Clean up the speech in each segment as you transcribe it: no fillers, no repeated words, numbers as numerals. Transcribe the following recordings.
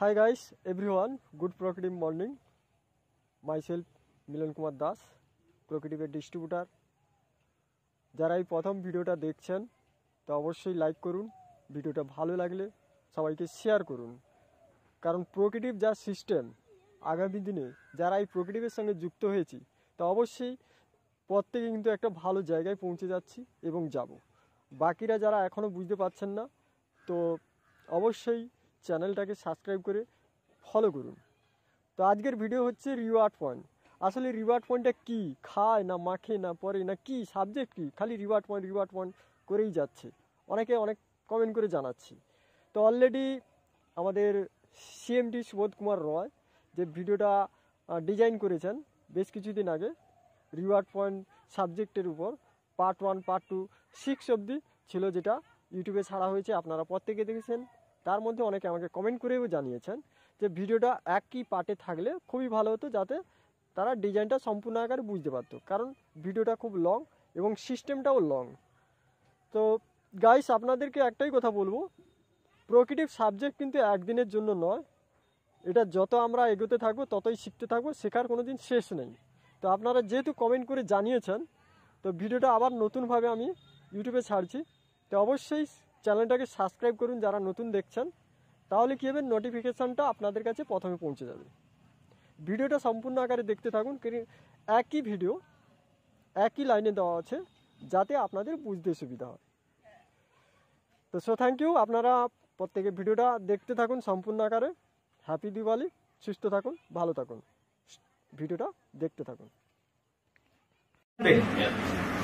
Hi guys, everyone. Good Proactive morning. Myself মিলন Kumar Das, প্রোকেটিভের distributor. যারা এই প্রথম ভিডিওটা দেখছেন তো অবশ্যই লাইক করুন, ভিডিওটা ভালো লাগলে সবাইকে শেয়ার করুন। কারণ প্রোকেটিভ যা সিস্টেম, আগামী দিনে যারা এই প্রোকেটিভের সঙ্গে যুক্ত হয়েছি তো অবশ্যই প্রত্যেকে কিন্তু একটা ভালো জায়গায় পৌঁছে যাচ্ছি এবং যাব। বাকিরা যারা এখনও বুঝতে পারছেন না তো অবশ্যই চ্যানেলটাকে সাবস্ক্রাইব করে ফলো করুন। তো আজকের ভিডিও হচ্ছে রিওয়ার্ড পয়েন্ট। আসলে রিওয়ার্ড পয়েন্টটা কী, খায় না মাখে না পরে না কি, সাবজেক্ট কী, খালি রিওয়ার্ড পয়েন্ট করেই যাচ্ছে। অনেকে অনেক কমেন্ট করে জানাচ্ছি। তো অলরেডি আমাদের সিএমডি সুবোধ কুমার রয় যে ভিডিওটা ডিজাইন করেছেন বেশ কিছুদিন আগে রিওয়ার্ড পয়েন্ট সাবজেক্টের উপর পার্ট 1, পার্ট 2, 6 অবধি ছিল, যেটা ইউটিউবে ছাড়া হয়েছে, আপনারা প্রত্যেকে দেখেছেন। তার মধ্যে অনেকে আমাকে কমেন্ট করেও জানিয়েছেন যে ভিডিওটা একই পার্টে থাকলে খুবই ভালো হতো, যাতে তারা ডিজাইনটা সম্পূর্ণ আকারে বুঝতে পারতো, কারণ ভিডিওটা খুব লং এবং সিস্টেমটাও লং। তো গাইস, আপনাদেরকে একটাই কথা বলবো, প্রোকেটিভ সাবজেক্ট কিন্তু একদিনের জন্য নয়। এটা যত আমরা এগোতে থাকবো ততই শিখতে থাকবো, শেখার কোনো দিন শেষ নেই। তো আপনারা যেহেতু কমেন্ট করে জানিয়েছেন তো ভিডিওটা আবার নতুনভাবে আমি ইউটিউবে ছাড়ছি। তো অবশ্যই চ্যানেলটাকে সাবস্ক্রাইব করুন যারা নতুন দেখছেন, তাহলে কী হবে, নোটিফিকেশানটা আপনাদের কাছে প্রথমে পৌঁছে যাবে। ভিডিওটা সম্পূর্ণ আকারে দেখতে থাকুন, একই ভিডিও একই লাইনে দেওয়া আছে যাতে আপনাদের বুঝতে সুবিধা হয়। তো থ্যাংক ইউ, আপনারা প্রত্যেকে ভিডিওটা দেখতে থাকুন সম্পূর্ণ আকারে। হ্যাপি দিওয়ালি, সুস্থ থাকুন, ভালো থাকুন, ভিডিওটা দেখতে থাকুন।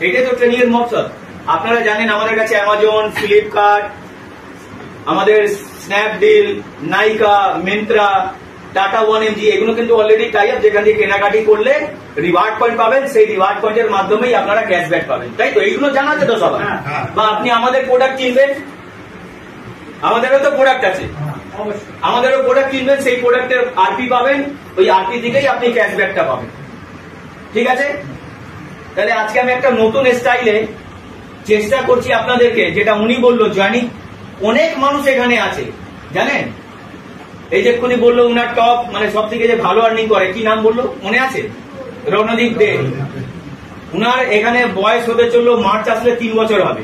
এটাই তো ট্রেনিং এর মকসদ। আপনারা জানেন আমাদের কাছে অ্যামাজন, ফ্লিপকার্ট, আমাদের স্ন্যাপডিল, নাইকা, মিন্ত্রা, টাটা 1mg এগুলো কিন্তু অলরেডি টাই আপ, যেখান থেকে কেনাকাটি করলে রিওয়ার্ড পয়েন্ট পাবেন, সেই রিওয়ার্ড পয়েন্টের মাধ্যমেই আপনারা ক্যাশব্যাক পাবেন, তাই তো? এইগুলো জানাতে তো সবাই। বা আপনি আমাদের প্রোডাক্ট কিনবেন, আমাদেরও তো প্রোডাক্ট আছে, আমাদেরও প্রোডাক্ট কিনবেন, সেই প্রোডাক্টের আরপি পাবেন, ওই আরপি থেকেই আপনি ক্যাশব্যাকটা পাবেন। ঠিক আছে? তাহলে আজকে আমি একটা নতুন স্টাইলে চেষ্টা করছি আপনাদেরকে, যেটা উনি বললো জয়নিং, অনেক মানুষ এখানে আছে জানেন। এই যে এক্ষুনি বললো উনার টপ মানে সব থেকে যে ভালো আর্নিং করে, কি নাম বললো মনে আছে? রণদীপ দে। উনার এখানে বয়স হতে চললো, মার্চ আসলে 3 বছর হবে,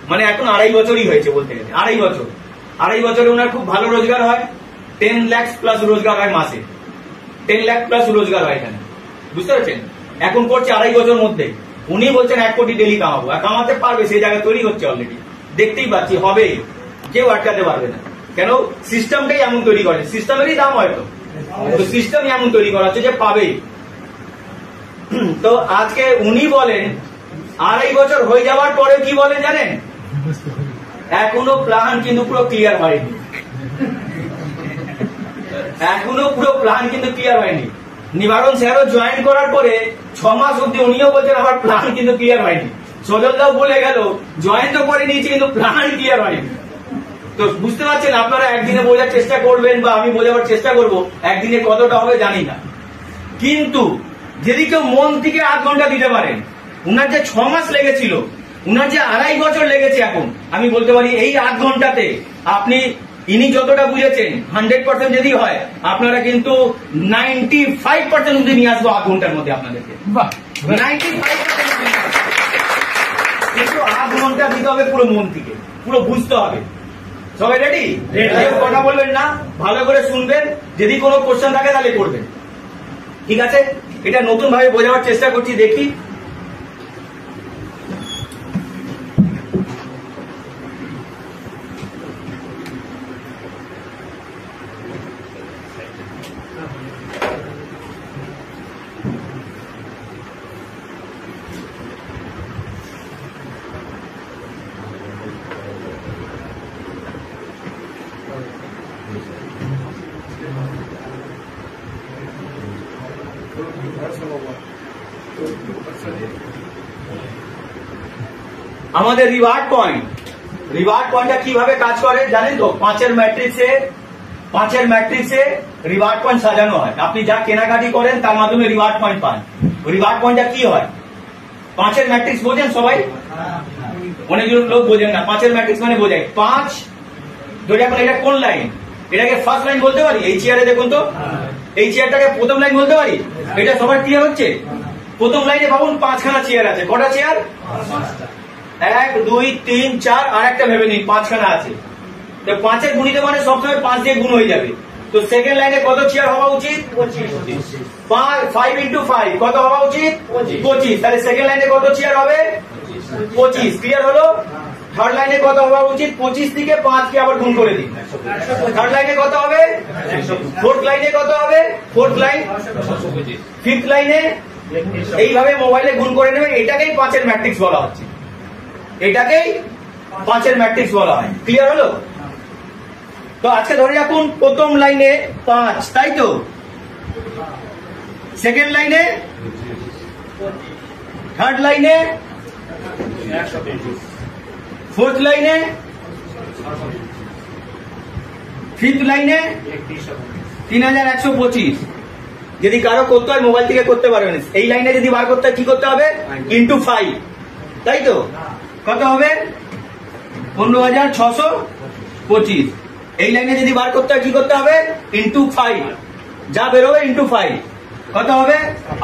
মানে এখন 2.5 বছরই হয়েছে বলতে গেলে। 2.5 বছরে উনার খুব ভালো রোজগার হয়, 10 লাখ প্লাস রোজগার হয় মাসে, 10 লাখ প্লাস রোজগার হয় এখানে, বুঝতে পারছেন? এখন করছে 2.5 বছর মধ্যে। উনি বলছেন 1 কোটি ডেলি কামাবো, আর কামাতে পারবে, সেই জায়গায় তৈরি হচ্ছে অলরেডি, দেখতেই পাচ্ছি, হবে, কেউ আটকাতে পারবে না। কেন? সিস্টেমটাই এমন তৈরি করে, সিস্টেমেরই দাম হয়তো, সিস্টেম এমন তৈরি করা হচ্ছে যে পাবে। তো আজকে উনি বলেন 2.5 বছর হয়ে যাওয়ার পরে কি বলেন জানেন? এখনো প্ল্যান কিন্তু পুরো ক্লিয়ার হয়নি, এখনো পুরো প্ল্যান কিন্তু ক্লিয়ার হয়নি। নিবারণ স্যারও জয়েন করার পরে 6 মাস অব্দি উনিও বলছেন আমার প্ল্যান কিন্তু ক্লিয়ার হয়নি। সজলদাও বলে গেল জয়েন তো করে নিয়েছি কিন্তু প্ল্যান ক্লিয়ার হয়নি। তো বুঝতে পারছেন, আপনারা একদিনে বোঝার চেষ্টা করবেন বা আমি বোঝাবার চেষ্টা করব, একদিনে কতটা হবে জানি না, কিন্তু যদি কেউ মন থেকে 8 ঘন্টা দিতে পারেন, উনার যে 6 মাস লেগেছিল, উনার যে 2.5 বছর লেগেছে, এখন আমি বলতে পারি এই 8 ঘন্টাতে আপনি ইনি যতটা বুঝেছেন 100% যদি হয়, আপনারা কিন্তু 95% অব্দি নিয়ে আসবো 8 ঘন্টার মধ্যে আপনাদেরকে। 95% কিন্তু 8 ঘন্টা দিতে হবে পুরো মন থেকে, পুরো বুঝতে হবে। সবাই রেডি? কথা বলবেন না, ভালো করে শুনবেন, যদি কোনো কোশ্চেন থাকে তাহলে করবেন, ঠিক আছে? এটা নতুন ভাবে বোঝাবার চেষ্টা করছি, দেখি। আমাদের রিওয়ার্ড পয়েন্টটা কিভাবে কাজ করে জানেন তো? 5-এর ম্যাট্রিক্সে রিওয়ার্ড পয়েন্ট সাজানো হয়। আপনি যা কেনাকাটি করেন তার মাধ্যমে রিওয়ার্ড পয়েন্ট পান। রিওয়ার্ড পয়েন্টটা কি হয়? 5-এর ম্যাট্রিক্স বোঝেন সবাই? অনেকজন লোক বোঝেন না। 5-এর ম্যাট্রিক্স মানে বোঝায় 5, ধরে এখন এটা কোন লাইন? এটাকে ফার্স্ট লাইন বলতে পারি? এই চেয়ারে দেখুন তো, এই চেয়ারটাকে প্রথম লাইন বলতে পারি? এটা সবার ক্লিয়ার হচ্ছে? প্রথম লাইনে ভাবুন 5খানা চেয়ার আছে। কটা চেয়ার? 1 2 3 4, আর একটা ভেবে নিন 5খানা আছে। তো 5-এর গুণিত মানে সবসময় 5 দিয়ে গুণ হয়ে যাবে। তো সেকেন্ড লাইনে কত চেয়ার হওয়া উচিত? 5 into 5 কত হওয়া উচিত? 25। তাহলে সেকেন্ড লাইনে কত চেয়ার হবে? 25। ক্লিয়ার হলো? থার্ড লাইনে কত হওয়া উচিত? 25 থেকে 5 কে আবার গুণ করে দিন। থার্ড লাইনে কত হবে? ফোর্থ লাইনে কত হবে? ফোর্থ লাইন, ফিফথ লাইনে এইভাবে মোবাইলে গুণ করে নেবেন। এটাকেই 5-এর ম্যাট্রিক্স বলা হচ্ছে, এটাকেই 5-এর ম্যাট্রিক্স বলা হয়। ক্লিয়ার হলো? তো আজকে ধরে রাখুন প্রথম লাইনে 5, তাই তো? সেকেন্ড লাইনে, থার্ড লাইনে, ফোর্থ লাইনে, ফিফথ লাইনে 3125। যদি কারো করতে হয় মোবাইল থেকে করতে পারবেন। এই লাইনে যদি বার করতে হয় কি করতে হবে? ইন্টু 5, তাই তো? কত হবে? 15625। এই লাইনে যদি বার করতে হয় কি করতে হবে? ইন্টু 5, যা বেরোবে ইন্টু 5 কত হবে?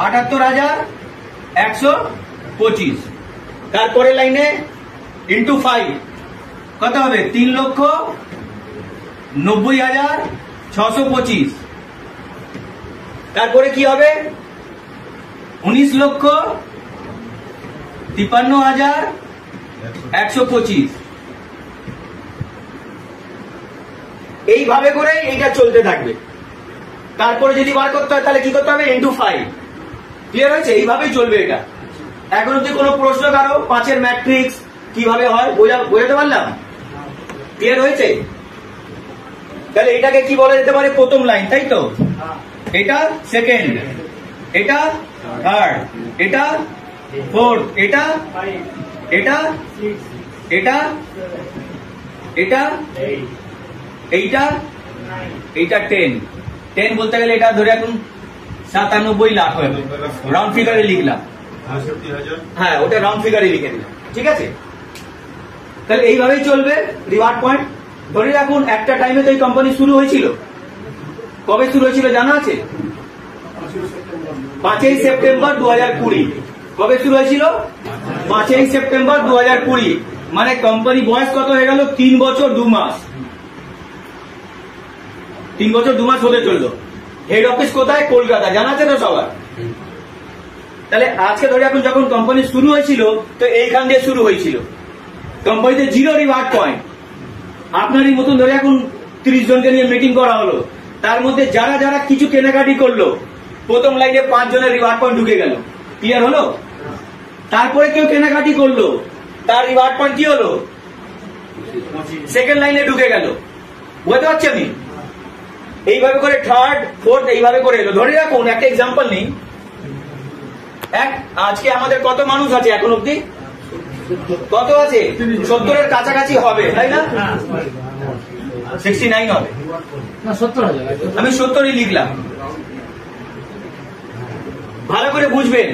78125। তারপরে লাইনে ইন্টু 5 কত হবে? 3,90,625। তারপরে কি হবে? 19,53,125। এইভাবে করে এইটা চলতে থাকবে। তারপরে যদি বার করতে হয় তাহলে কি করতে হবে? ইন্টু 5। ক্লিয়ার হয়েছে? এইভাবেই চলবে এটা। এখন যদি কোনো প্রশ্ন কারো 5-এর ম্যাট্রিক্স কিভাবে হয় বোঝাতে পারলাম? ক্লিয়ার হয়েছে? তাহলে এটাকে কি বলা যেতে পারে? প্রথম লাইন, তাই তো? এটা সেকেন্ড, এটা থার্ড, এটা ফোর্থ, এটা এটা এটা এটা এইটা এইটা 10 বলতে গেলে এটা ধরে এখন 97 লাখ হবে। রাউন্ড ফিগারে লিখলাম, হ্যাঁ ওটা রাউন্ড ফিগারে লিখে দিলাম। ঠিক আছে? তাহলে এইভাবেই চলবে রিওয়ার্ড পয়েন্ট। ধরে রাখুন একটা টাইমে তো এই কোম্পানি শুরু হয়েছিল। কবে শুরু হয়েছিল জানা আছে? 5ই সেপ্টেম্বর 2020। কবে শুরু হয়েছিল? 5ই সেপ্টেম্বর 2020। মানে কোম্পানি বয়স কত হয়ে গেল? 3 বছর 2 মাস। 3 বছর 2 মাস হতে চললো। হেড অফিস কোথায়? কলকাতা। জানা আছে তো সবার? তাহলে আজকে ধরে এখন যখন কোম্পানি শুরু হয়েছিল তো এইখান দিয়ে শুরু হয়েছিল। কোম্পানিতে 0 রিওয়ার্ড পয়েন্ট। আপনারই মতন ধরে এখন 30 জনকে নিয়ে মিটিং করা হলো। তার মধ্যে যারা যারা কিছু কেনাকাটি করলো প্রথম লাইনে 5 জনের রিওয়ার্ড পয়েন্ট ঢুকে গেল। ক্লিয়ার হলো? তারপরে কেউ কেনাকাটি করলো, তার রিওয়ার্ড পয়েন্ট কি হলো? সেকেন্ড লাইনে ঢুকে গেল। বুঝতে পারছি আমি? এইভাবে করে থার্ড, ফোর্থ এইভাবে করে এলো। ধরে রাখুন একটা এক্সাম্পল নেই। আজকে আমাদের কত মানুষ আছে এখন অব্দি? কত আছে? 70-এর কাছাকাছি হবে, তাই না? 69 হবে। আমি 70-ই লিখলাম। ভালো করে বুঝবেন,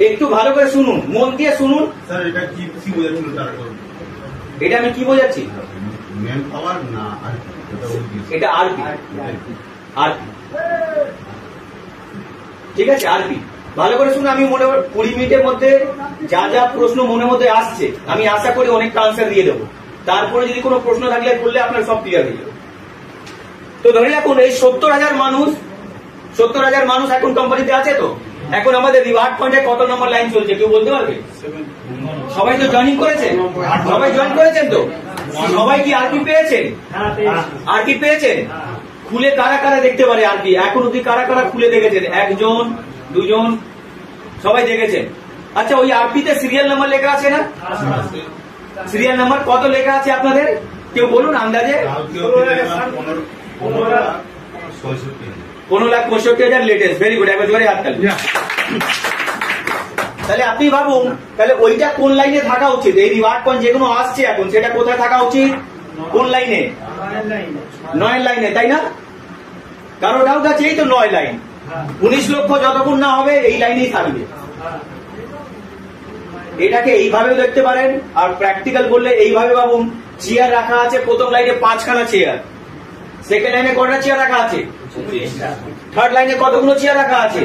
একটু ভালো করে শুনুন, মন দিয়ে শুনুন। এটা আমি কি বোঝাচ্ছি? এটা আরপি। ঠিক আছে? আরপি ভালো করে শুনুন। আমি মনে 20 মিনিটের মধ্যে যা যা প্রশ্ন মনের মধ্যে আসছে আমি আশা করি অনেকটা আনসার দিয়ে দেবো। তারপরে যদি কোনো প্রশ্ন থাকলে করলে আপনার সব ক্লিয়ার হয়ে যাবে। তো ধরে রাখুন এই 70,000 মানুষ এখন কোম্পানিতে আছে। তো এখন আমাদের রিওয়ার্ড পয়েন্টে কত নম্বর লাইন চলছে কেউ বলতে পারবে? সবাই তো জয়েনিং করেছেন, সবাই জয়েন করেছেন তো? সবাই কি আরপি পেয়েছেন? আরপি পেয়েছেন? খুলে কারা কারা দেখতে পারে আরপি? এখন অব্দি কারা কারা খুলে দেখেছেন? 1 জন 2 জন সবাই দেখেছেন। আচ্ছা ওই আরপিতে সিরিয়াল নাম্বার লেখা আছে না? সিরিয়াল নাম্বার কত লেখা আছে আপনাদের? কেউ বলুন আন্দাজে। 15,65,000 লেটেস্ট। ভেরি গুড, একবার জোরে হাত তালি। তাহলে আপনি ভাবুন তাহলে ওইটা কোন লাইনে থাকা উচিত? এই রিওয়ার্ড পয়েন্ট যেগুলো আসছে এখন সেটা কোথায় থাকা উচিত? কোন লাইনে? 9 লাইনে, তাই না? কারো ডাউট আছে? এই তো 9 লাইন। 19 লক্ষ যতক্ষণ না হবে এই লাইনেই থাকবে। এটাকে এইভাবে দেখতে পারেন, আর প্র্যাকটিক্যাল করলে এইভাবে ভাবুন চেয়ার রাখা আছে প্রথম লাইনে 5খানা চেয়ার, সেকেন্ড লাইনে কটা চেয়ার রাখা আছে, থার্ড লাইনে কতগুলো চেয়ার রাখা আছে,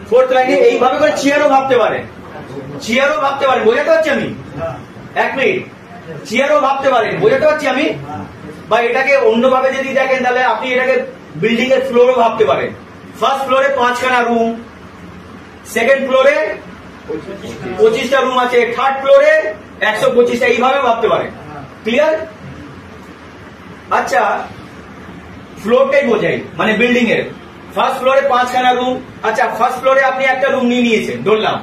ফোর্থ লাইনে। এইভাবে করে চেয়ারও ভাবতে পারেন, চেয়ারও ভাবতে পারেন, বোঝাতে পারছি আমি? 1 মিনিট, চেয়ারও ভাবতে পারেন, বোঝাতে পারছি আমি? বা এটাকে অন্যভাবে যদি দেখেন তাহলে আপনি এটাকে বিল্ডিং এর ফ্লোরও ভাবতে পারেন। ফার্স্ট ফ্লোরে 5খানা রুম, সেকেন্ড ফ্লোরে 25টা রুম আছে, থার্ড ফ্লোরে 125টা, এইভাবে ভাবতে পারেন। ক্লিয়ার? আচ্ছা, ফ্লোরটাই বোঝাই, মানে বিল্ডিং এর ফার্স্ট ফ্লোরে 5খানা রুম। আচ্ছা, ফার্স্ট ফ্লোরে আপনি একটা রুম নিয়ে নিয়েছেন ধরলাম,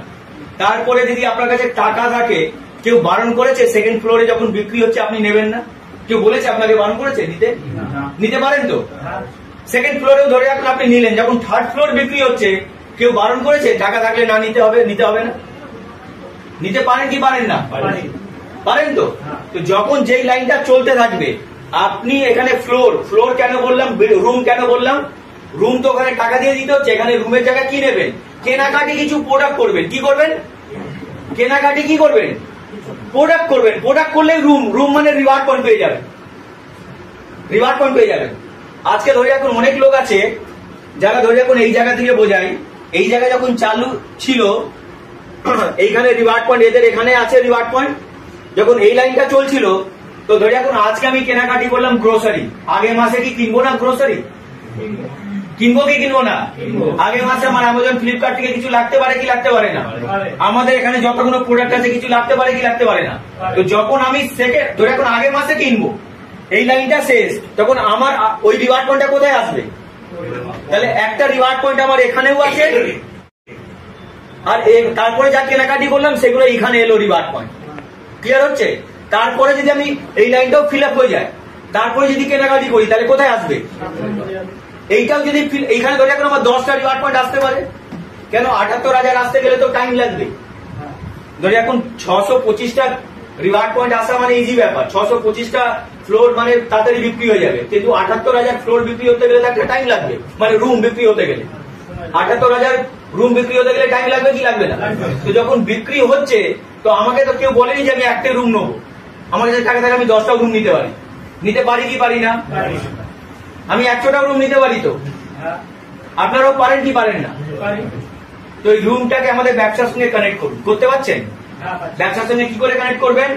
তারপরে যদি আপনার কাছে টাকা থাকে, কেউ বারণ করেছে সেকেন্ড ফ্লোরে যখন বিক্রি হচ্ছে আপনি নেবেন না? কেউ বলেছে আপনাকে বারণ করেছে নিতে? নিতে পারেন তো? সেকেন্ড ফ্লোরেও ধরে রাখুন আপনি নিলেন, যখন থার্ড ফ্লোর বিক্রি হচ্ছে কেউ বারণ করেছে টাকা থাকলে না নিতে হবে? নিতে হবে না? নিতে পারেন কি পারেন না? পারেন তো? তো যখন যেই লাইনটা চলতে থাকবে, আপনি এখানে ফ্লোর, ফ্লোর কেন বললাম, রুম কেন বললাম? রুম তো ওখানে টাকা দিয়ে দিতে হচ্ছে, এখানে রুমের জায়গায় কি নেবেন? কেনাকাটি কিছু প্রোডাক্ট করবেন। কি করবেন? কেনাকাটি কি করবেন? প্রোডাক্ট করবেন। প্রোডাক্ট করলে রুম, রুম মানে রিওয়ার্ড পয়েন্ট পেয়ে যাবেন, রিওয়ার্ড পয়েন্ট পেয়ে যাবেন। আজকে ধরে রাখুন অনেক লোক আছে যারা ধরে রাখুন এই জায়গা থেকে বোঝাই, এই জায়গায় যখন চালু ছিল এইখানে রিওয়ার্ড পয়েন্ট, এদের এখানে আছে রিওয়ার্ড পয়েন্ট। যখন এই লাইনটা চলছিল তো ধরে রাখুন আজকে আমি কেনাকাটি করলাম গ্রোসারি, আগের মাসে কি কিনবো না গ্রোসারি? কিনবো কি কিনবো না? আগের মাসে আমার অ্যামাজন ফ্লিপকার্ট থেকে কিছু লাগতে পারে কি লাগতে পারে না? আমাদের এখানে যতগুলো প্রোডাক্ট আছে কিছু লাগতে পারে কি লাগতে পারে না? তো যখন আমি সেকেন্ড ধরে এখন আগের মাসে কিনবো, এই লাইনটা শেষ, তখন আমার ওই রিওয়ার্ড পয়েন্টটা কোথায় আসবে? তাহলে একটা রিওয়ার্ড পয়েন্ট আমার এখানেও আছে, আর তারপরে যা কেনাকাটি করলাম সেগুলো এখানে এলো রিওয়ার্ড পয়েন্ট। ক্লিয়ার হচ্ছে? তারপরে যদি আমি এই লাইনটাও ফিল আপ হয়ে যায়, তারপরে যদি কেনাকাটি করি তাহলে কোথায় আসবে? এইটাও যদি এইখানে ধরে এখন আমার 10টা রিওয়ার্ড পয়েন্ট আসতে পারে, কেন 78,000 আসতে গেলে তো টাইম লাগবে। ধরে এখন 625টা রিওয়ার্ড পয়েন্ট আসা মানে ইজি ব্যাপার, 625টা ফ্লোর মানে তাড়াতাড়ি বিক্রি হয়ে যাবে, কিন্তু 78,000 ফ্লোর বিক্রি হতে গেলে একটা টাইম লাগবে, মানে রুম বিক্রি হতে গেলে 78,000 রুম বিক্রি হতে গেলে টাইম লাগবে কি লাগবে না? তো যখন বিক্রি হচ্ছে তো আমাকে তো কেউ বলেনি যে আমি একটা রুম নেবো, আমার কাছে টাকা থাকে আমি 10টা রুম নিতে পারি। নিতে পারি কি পারি না? আমি 100টা রুম নিতে পারি তো, আপনারাও পারেন কি পারেন না? তো এই রুমটাকে আমাদের ব্যবসার সঙ্গে কানেক্ট করুন, করতে পারছেন? ব্যবসার সঙ্গে কি করে কানেক্ট করবেন?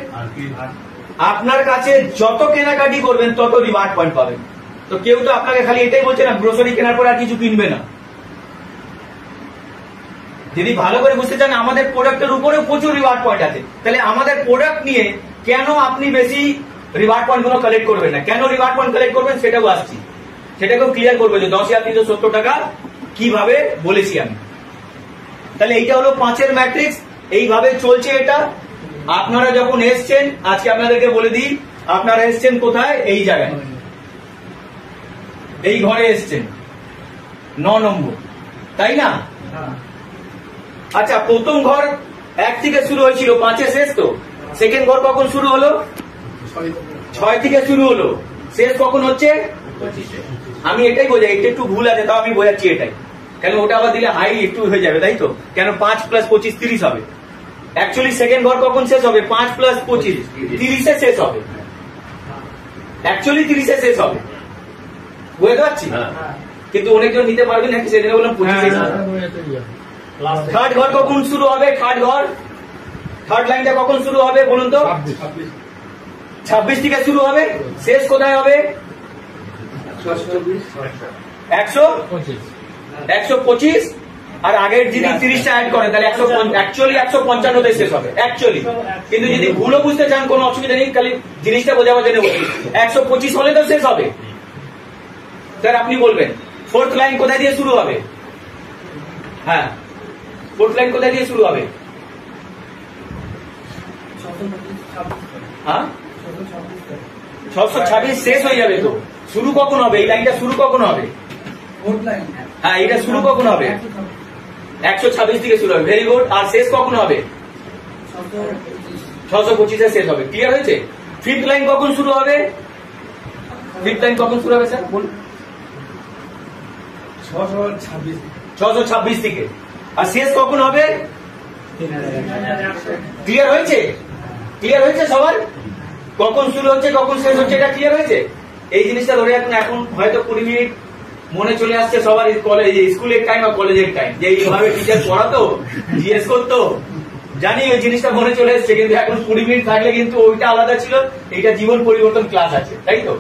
আপনার কাছে যত কেনাকাটি করবেন তত রিওয়ার্ড পয়েন্ট পাবেন। তো কেউ তো আপনাকে খালি এটাই বলছে না গ্রোসারি কেনার পর আর কিছু কিনবে না। যদি ভালো করে বুঝতে চান আমাদের প্রোডাক্টের উপরেও প্রচুর রিওয়ার্ড পয়েন্ট আছে, তাহলে আমাদের প্রোডাক্ট নিয়ে কেন আপনি বেশি রিওয়ার্ড পয়েন্ট গুলো কালেক্ট করবেন না? কেন রিওয়ার্ড পয়েন্ট কালেক্ট করবেন সেটাও আসছি, সেটাকেও ক্লিয়ার করবে যে 10,370 টাকা কিভাবে বলেছি আমি। তাহলে এইটা হলো 5-এর ম্যাট্রিক্স, এইভাবে চলছে এটা। আপনারা যখন এসছেন, আজকে আপনাদেরকে বলে দিই, আপনারা এসছেন কোথায়? এই জায়গায়, এই ঘরে এসছেন 9 নম্বর, তাই না? আচ্ছা, প্রথম ঘর 1 থেকে শুরু হয়েছিল, 5-এ শেষ তো। সেকেন্ড ঘর কখন শুরু হলো? 6 থেকে শুরু হলো, শেষ কখন হচ্ছে? আমি এটাই বোঝাই, এটা একটু ভুল আছে তাও আমি বোঝাচ্ছি এটাই, কেন ওটা আবার দিলে হাই একটু হয়ে যাবে, তাই তো? কেন 5 + 25 30 হবে। অ্যাকচুয়ালি সেকেন্ড ঘর কখন শেষ হবে? 5 + 25 30-এ শেষ হবে, অ্যাকচুয়ালি 30-এ শেষ হবে, বুঝতে পারছি? কিন্তু অনেকজন নিতে পারবেন না, সেদিনে বললাম 25-এ। থার্ড ঘর কখন শুরু হবে? থার্ড ঘর, থার্ড লাইনটা কখন শুরু হবে বলুন তো? 26 থেকে শুরু হবে, শেষ কোথায় হবে? 125, আর আগের যদি 30টা অ্যাড করে তাহলে 155 শেষ হবে অ্যাকচুয়ালি। কিন্তু যদি ভুলও বুঝতে চান কোনো অসুবিধা নেই, খালি জিনিসটা বোঝাবার জন্য বলছি 125 হলে তো শেষ হবে। স্যার আপনি বলবেন ফোর্থ লাইন কোথায় দিয়ে শুরু হবে? হ্যাঁ, ফোর্থ লাইন কোথায় দিয়ে শুরু হবে? হ্যাঁ, 626 শেষ হয়ে যাবে তো, শুরু কখন হবে? এই লাইনটা শুরু কখন হবে? হ্যাঁ, এটা শুরু কখন হবে? 126 থেকে শুরু হবে, ভেরি গুড। আর শেষ কখন হবে? 625-এ শেষ হবে। ক্লিয়ার হয়েছে? ফিফথ লাইন কখন শুরু হবে? ফিফথ লাইন কখন শুরু হবে স্যার বলুন? 626 থেকে। আর শেষ কখন হবে? ক্লিয়ার হয়েছে? ক্লিয়ার হয়েছে সবার? কখন শুরু হচ্ছে কখন শেষ হচ্ছে এটা ক্লিয়ার হয়েছে। এই জিনিসটা ধরে এখন হয়তো 20 মিনিট মনে চলে আসছে সবার কলেজ স্কুলের টাইম বা কলেজের টাইম, যে এইভাবে টিচার পড়াতো জিজ্ঞেস করতো, জানি ওই জিনিসটা মনে চলে এসছে, কিন্তু এখন 20 মিনিট থাকলে কিন্তু ওইটা আলাদা ছিল, এইটা জীবন পরিবর্তন ক্লাস আছে, তাই তো।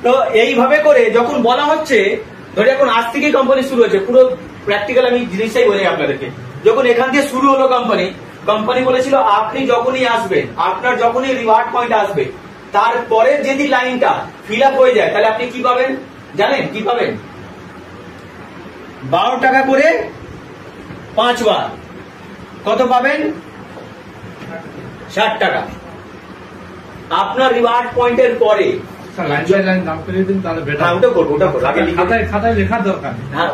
তো এইভাবে করে যখন বলা হচ্ছে, ধরে এখন আজ থেকে কোম্পানি শুরু হচ্ছে, পুরো প্র্যাকটিক্যাল আমি জিনিসটাই বলি আপনাদেরকে। যখন এখান থেকে শুরু হলো কোম্পানি বলেছিল আপনি যখনই আসবেন, আপনার যখনই রিওয়ার্ড পয়েন্ট আসবে, তারপরে যদি লাইনটা ফিল আপ হয়ে যায়, তাহলে আপনি কি পাবেন জানেন? কি পাবেন? 12 টাকা করে 5 বার, কত পাবেন? 60 টাকা। আপনার রিওয়ার্ড পয়েন্টের পরে লাইন বাই লাইন নাম করে দিন, তাহলে বেটার। হ্যাঁ, ওটা করবো আগে খাতায় লেখার দরকার। হ্যাঁ,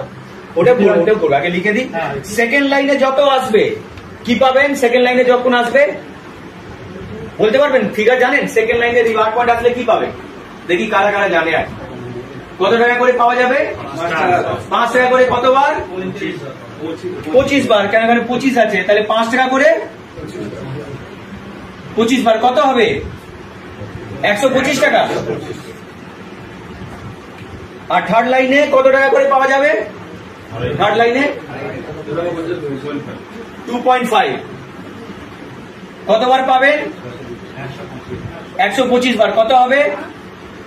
ওটা করবো আগে লিখে দিই। সেকেন্ড লাইনে যত আসবে কি পাবেন? সেকেন্ড লাইনে যখন আসবে বলতে পারবেন? ফিগার জানেন? সেকেন্ড লাইনে রিওয়ার্ড পয়েন্ট আসলে কি পাবেন? দেখি কারা কারা জানে। আর কত টাকা করে পাওয়া যাবে? 5 টাকা করে কতবার? 25 বার। কেন এখানে 25 আছে, তাহলে 5 টাকা করে 25 বার, কত হবে? 125 টাকা। আর থার্ড লাইনে কত টাকা করে পাওয়া যাবে? থার্ড লাইনে 2.5, কতবার পাবেন? 125 বার, কত হবে?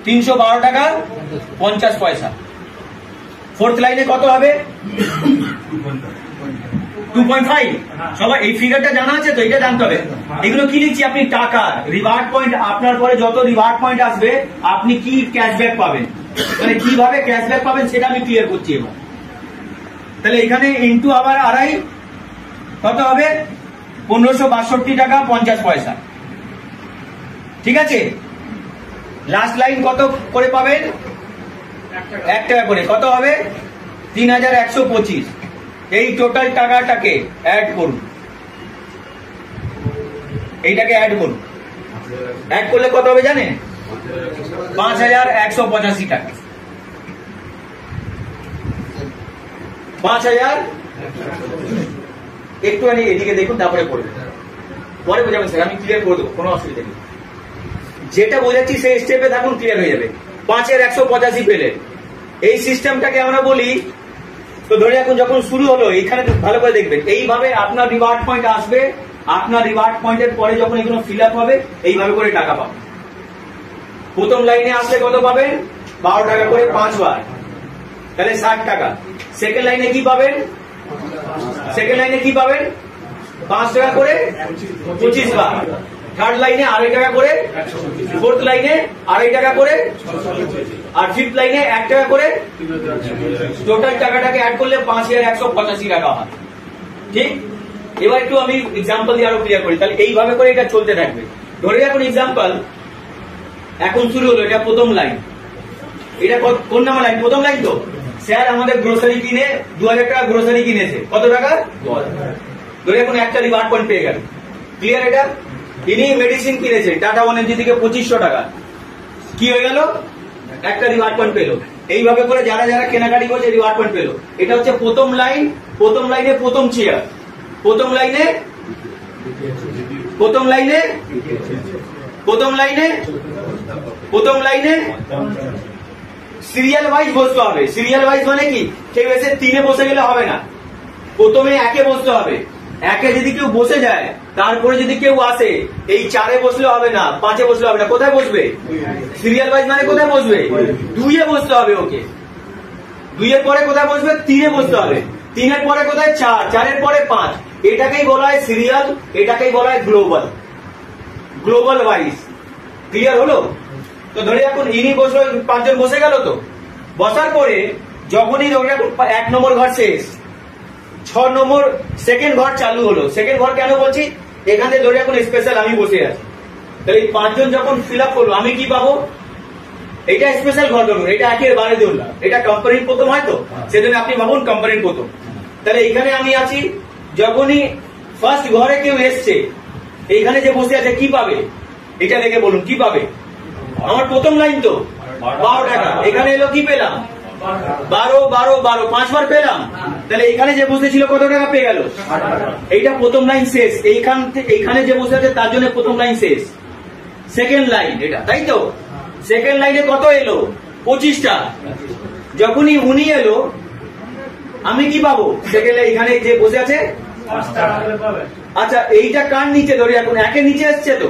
312 টাকা 50 পয়সা। ফোর্থ লাইনে কত হবে? 2.5। সবাই এই ফিগারটা জানা আছে তো? এটা জানতে হবে। এগুলো কি লিখছি? আপনি টাকা রিওয়ার্ড পয়েন্ট, আপনার পরে যত রিওয়ার্ড পয়েন্ট আসবে আপনি কি ক্যাশব্যাক পাবেন, মানে কিভাবে ক্যাশব্যাক পাবেন সেটা আমি ক্লিয়ার করছি এবার। তাহলে এখানে ইন্টু আবার আড়াই, কত হবে? 1562 টাকা 50 পয়সা। ঠিক আছে। লাস্ট লাইন কত করে পাবেন? 1 টাকা করে, কত হবে? 3125। এই টোটাল টাকাটাকে অ্যাড করুন, এইটাকে অ্যাড করুন। অ্যাড করলে কত হবে জানেন? 5185 টাকা। 5000। একটুখানি এদিকে দেখুন, তারপরে পড়বেন, পরে বোঝাবেন স্যার, আমি ক্লিয়ার করে দেবো, কোনো অসুবিধা নেই। যেটা বোঝাচ্ছি সেই স্টেপে থাকুন, ক্লিয়ার হয়ে যাবে। 5185 পেলে এই সিস্টেমটাকে আমরা বলি। তো ধরে এখন যখন শুরু হলো, এখানে ভালো করে দেখবেন, এইভাবে আপনার রিওয়ার্ড পয়েন্ট আসবে, আপনার রিওয়ার্ড পয়েন্টের পরে যখন এগুলো ফিল আপ হবে, এইভাবে করে টাকা পাবেন। প্রথম লাইনে আসলে কত পাবেন? 12 টাকা করে 5 বার, তাহলে 60 টাকা। সেকেন্ড লাইনে কি পাবেন? সেকেন্ড লাইনে কি পাবেন? 5 টাকা করে 25 বার। থার্ড লাইনে 2.5 টাকা করে, ফোর্থ লাইনে 2.5 টাকা করে, আর ফিফথ লাইনে 1 টাকা করে। টোটাল টাকাটাকে অ্যাড করলে 5185 টাকা হয়। ঠিক। এবার একটু আমি এক্সাম্পল দিয়ে আরো ক্লিয়ার করি, তাহলে এইভাবে করে এটা চলতে থাকবে। ধরে রাখুন এক্সাম্পল, এখন শুরু হলো, এটা প্রথম লাইন। এটা কোন নাম্বার লাইন? প্রথম লাইন তো। স্যার আমাদের গ্রোসারি কিনে 2000 টাকা গ্রোসারি কিনেছে, কত টাকা? 2000। ধরে এখন একটা রিওয়ার্ড পয়েন্ট পেয়ে গেল, ক্লিয়ার? এটা ইনি মেডিসিন কিনেছে টাটা 1mg থেকে 2500 টাকা, কি হয়ে গেল? একটা রিওয়ার্ড পয়েন্ট পেলো। এইভাবে করে যারা যারা কেনাকাটি করছে রিওয়ার্ড পয়েন্ট পেলো। এটা হচ্ছে প্রথম লাইন। প্রথম লাইনে প্রথম চেয়ার, প্রথম লাইনে, প্রথম লাইনে, প্রথম লাইনে, প্রথম লাইনে সিরিয়াল ওয়াইজ বসতে হবে। সিরিয়াল ওয়াইজ মানে কি? কেউ এসে 3-এ বসে গেলে হবে না, প্রথমে 1-এ বসতে হবে। 1-এ যদি কেউ বসে যায়, তারপরে যদি কেউ আসে, এই 4-এ বসলে হবে না, 5-এ বসলে হবে না, কোথায় বসবে? সিরিয়াল ওয়াইজ মানে কোথায় বসবে? 2-এ বসতে হবে ওকে। 2-এর পরে কোথায় বসবে? 3-এ বসতে হবে। 3-এর পরে কোথায়? 4, 4-এর পরে 5। এটাকেই বলা হয় সিরিয়াল, এটাকেই বলা হয় গ্লোবাল, গ্লোবাল ওয়াইজ। ক্লিয়ার হলো? তো ধরে এখন ইনি বসলো, 5 জন বসে গেল। তো বসার পরে যখনই ধরে এখন 1 নম্বর ঘর শেষ, 6 নম্বর সেকেন্ড ঘর চালু হলো। সেকেন্ড ঘর কেন বলছি? এখানে ধরে এখন স্পেশাল আমি বসে আছি, তাহলে এই 5 জন যখন ফিল আপ করলো, আমি কি পাবো? এটা স্পেশাল ঘর ধরুন, এটা 1-এর বারে ধরলাম, এটা কোম্পানির প্রথম হয় তো, সেজন্য আপনি ভাবুন কোম্পানির প্রথম। তাহলে এখানে আমি আছি, যখনই ফার্স্ট ঘরে কেউ এসছে, এইখানে যে বসে আছে কি পাবে? এটা দেখে বলুন কি পাবে? আমার প্রথম লাইন তো 12 টাকা, এখানে এলো কি পেলাম? 12, 12, 12, 5 বার পেলাম। তাহলে এখানে যে বসেছিল কত টাকা পেয়ে গেল? এইটা প্রথম লাইন শেষ। এইখানে যে বসে আছে তার জন্য প্রথম লাইন শেষ। সেকেন্ড লাইন এটা, তাই তো? সেকেন্ড লাইনে কত এলো? 25টা। যখনই উনি এলো আমি কি পাবো? সেকেন্ড লাইন এখানে যে বসে আছে, আচ্ছা এইটা কার নিচে ধরি এখন? একের নিচে আসছে তো,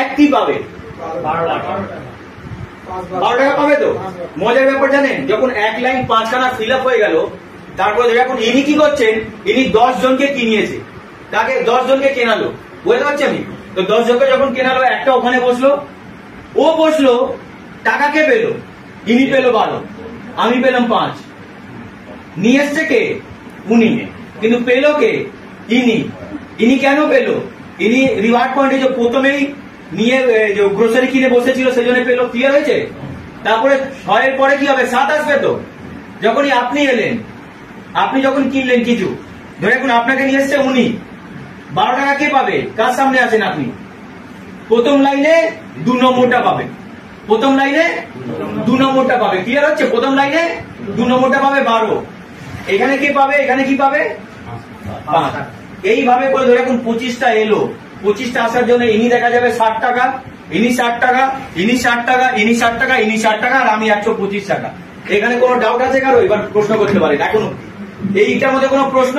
এক কি পাবে? 12 টাকা পাবে তো। মজার ব্যাপার জানেন, যখন এক লাইন 5খানা ফিল আপ হয়ে গেল, তারপরে এখন ইনি কি করছেন, ইনি 10 জনকে কিনিয়েছে। তাকে 10 জনকে কেনালো, বুঝতে পারছি আমি তো। 10 জনকে যখন কেনালো, একটা ওখানে বসলো, ও বসলো, টাকা কে পেলো? ইনি পেলো 12, আমি পেলাম 5। নিয়ে এসছে কে? উনি, কিন্তু পেলো কে? ইনি। ইনি কেন পেলো? ইনি রিওয়ার্ড পয়েন্টে যে প্রথমেই নিয়ে গ্রোসারি কিনে বসেছিল সেই জন্য পেলো। ক্লিয়ার হয়েছে? তারপরে 6 এর পরে কি হবে? 7 আসবে তো। যখনই আপনি এলেন, আপনি যখন কিনলেন কিছু, ধরে এখন আপনাকে নিয়ে এসছে উনি, 12 টাকা কে পাবে? কার সামনে আছেন আপনি? প্রথম লাইনে 2 নম্বরটা পাবে। প্রথম লাইনে 2 নম্বরটা পাবে। ক্লিয়ার হচ্ছে? প্রথম লাইনে 2 নম্বরটা পাবে 12। এখানে কি পাবে? এখানে কি পাবে? 5। এইভাবে করে ধরে এখন 25টা এলো। 25টা আসার জন্য ইনি দেখা যাবে 60 টাকা, ইনি 60 টাকা, ইনি 60 টাকা, ইনি 60 টাকা, ইনি 60 টাকা, আর আমি 125 টাকা। এখানে কোনো ডাউট আছে কারো? এবার প্রশ্ন করতে পারেন এখনো। এইটার মধ্যে কোনো প্রশ্ন?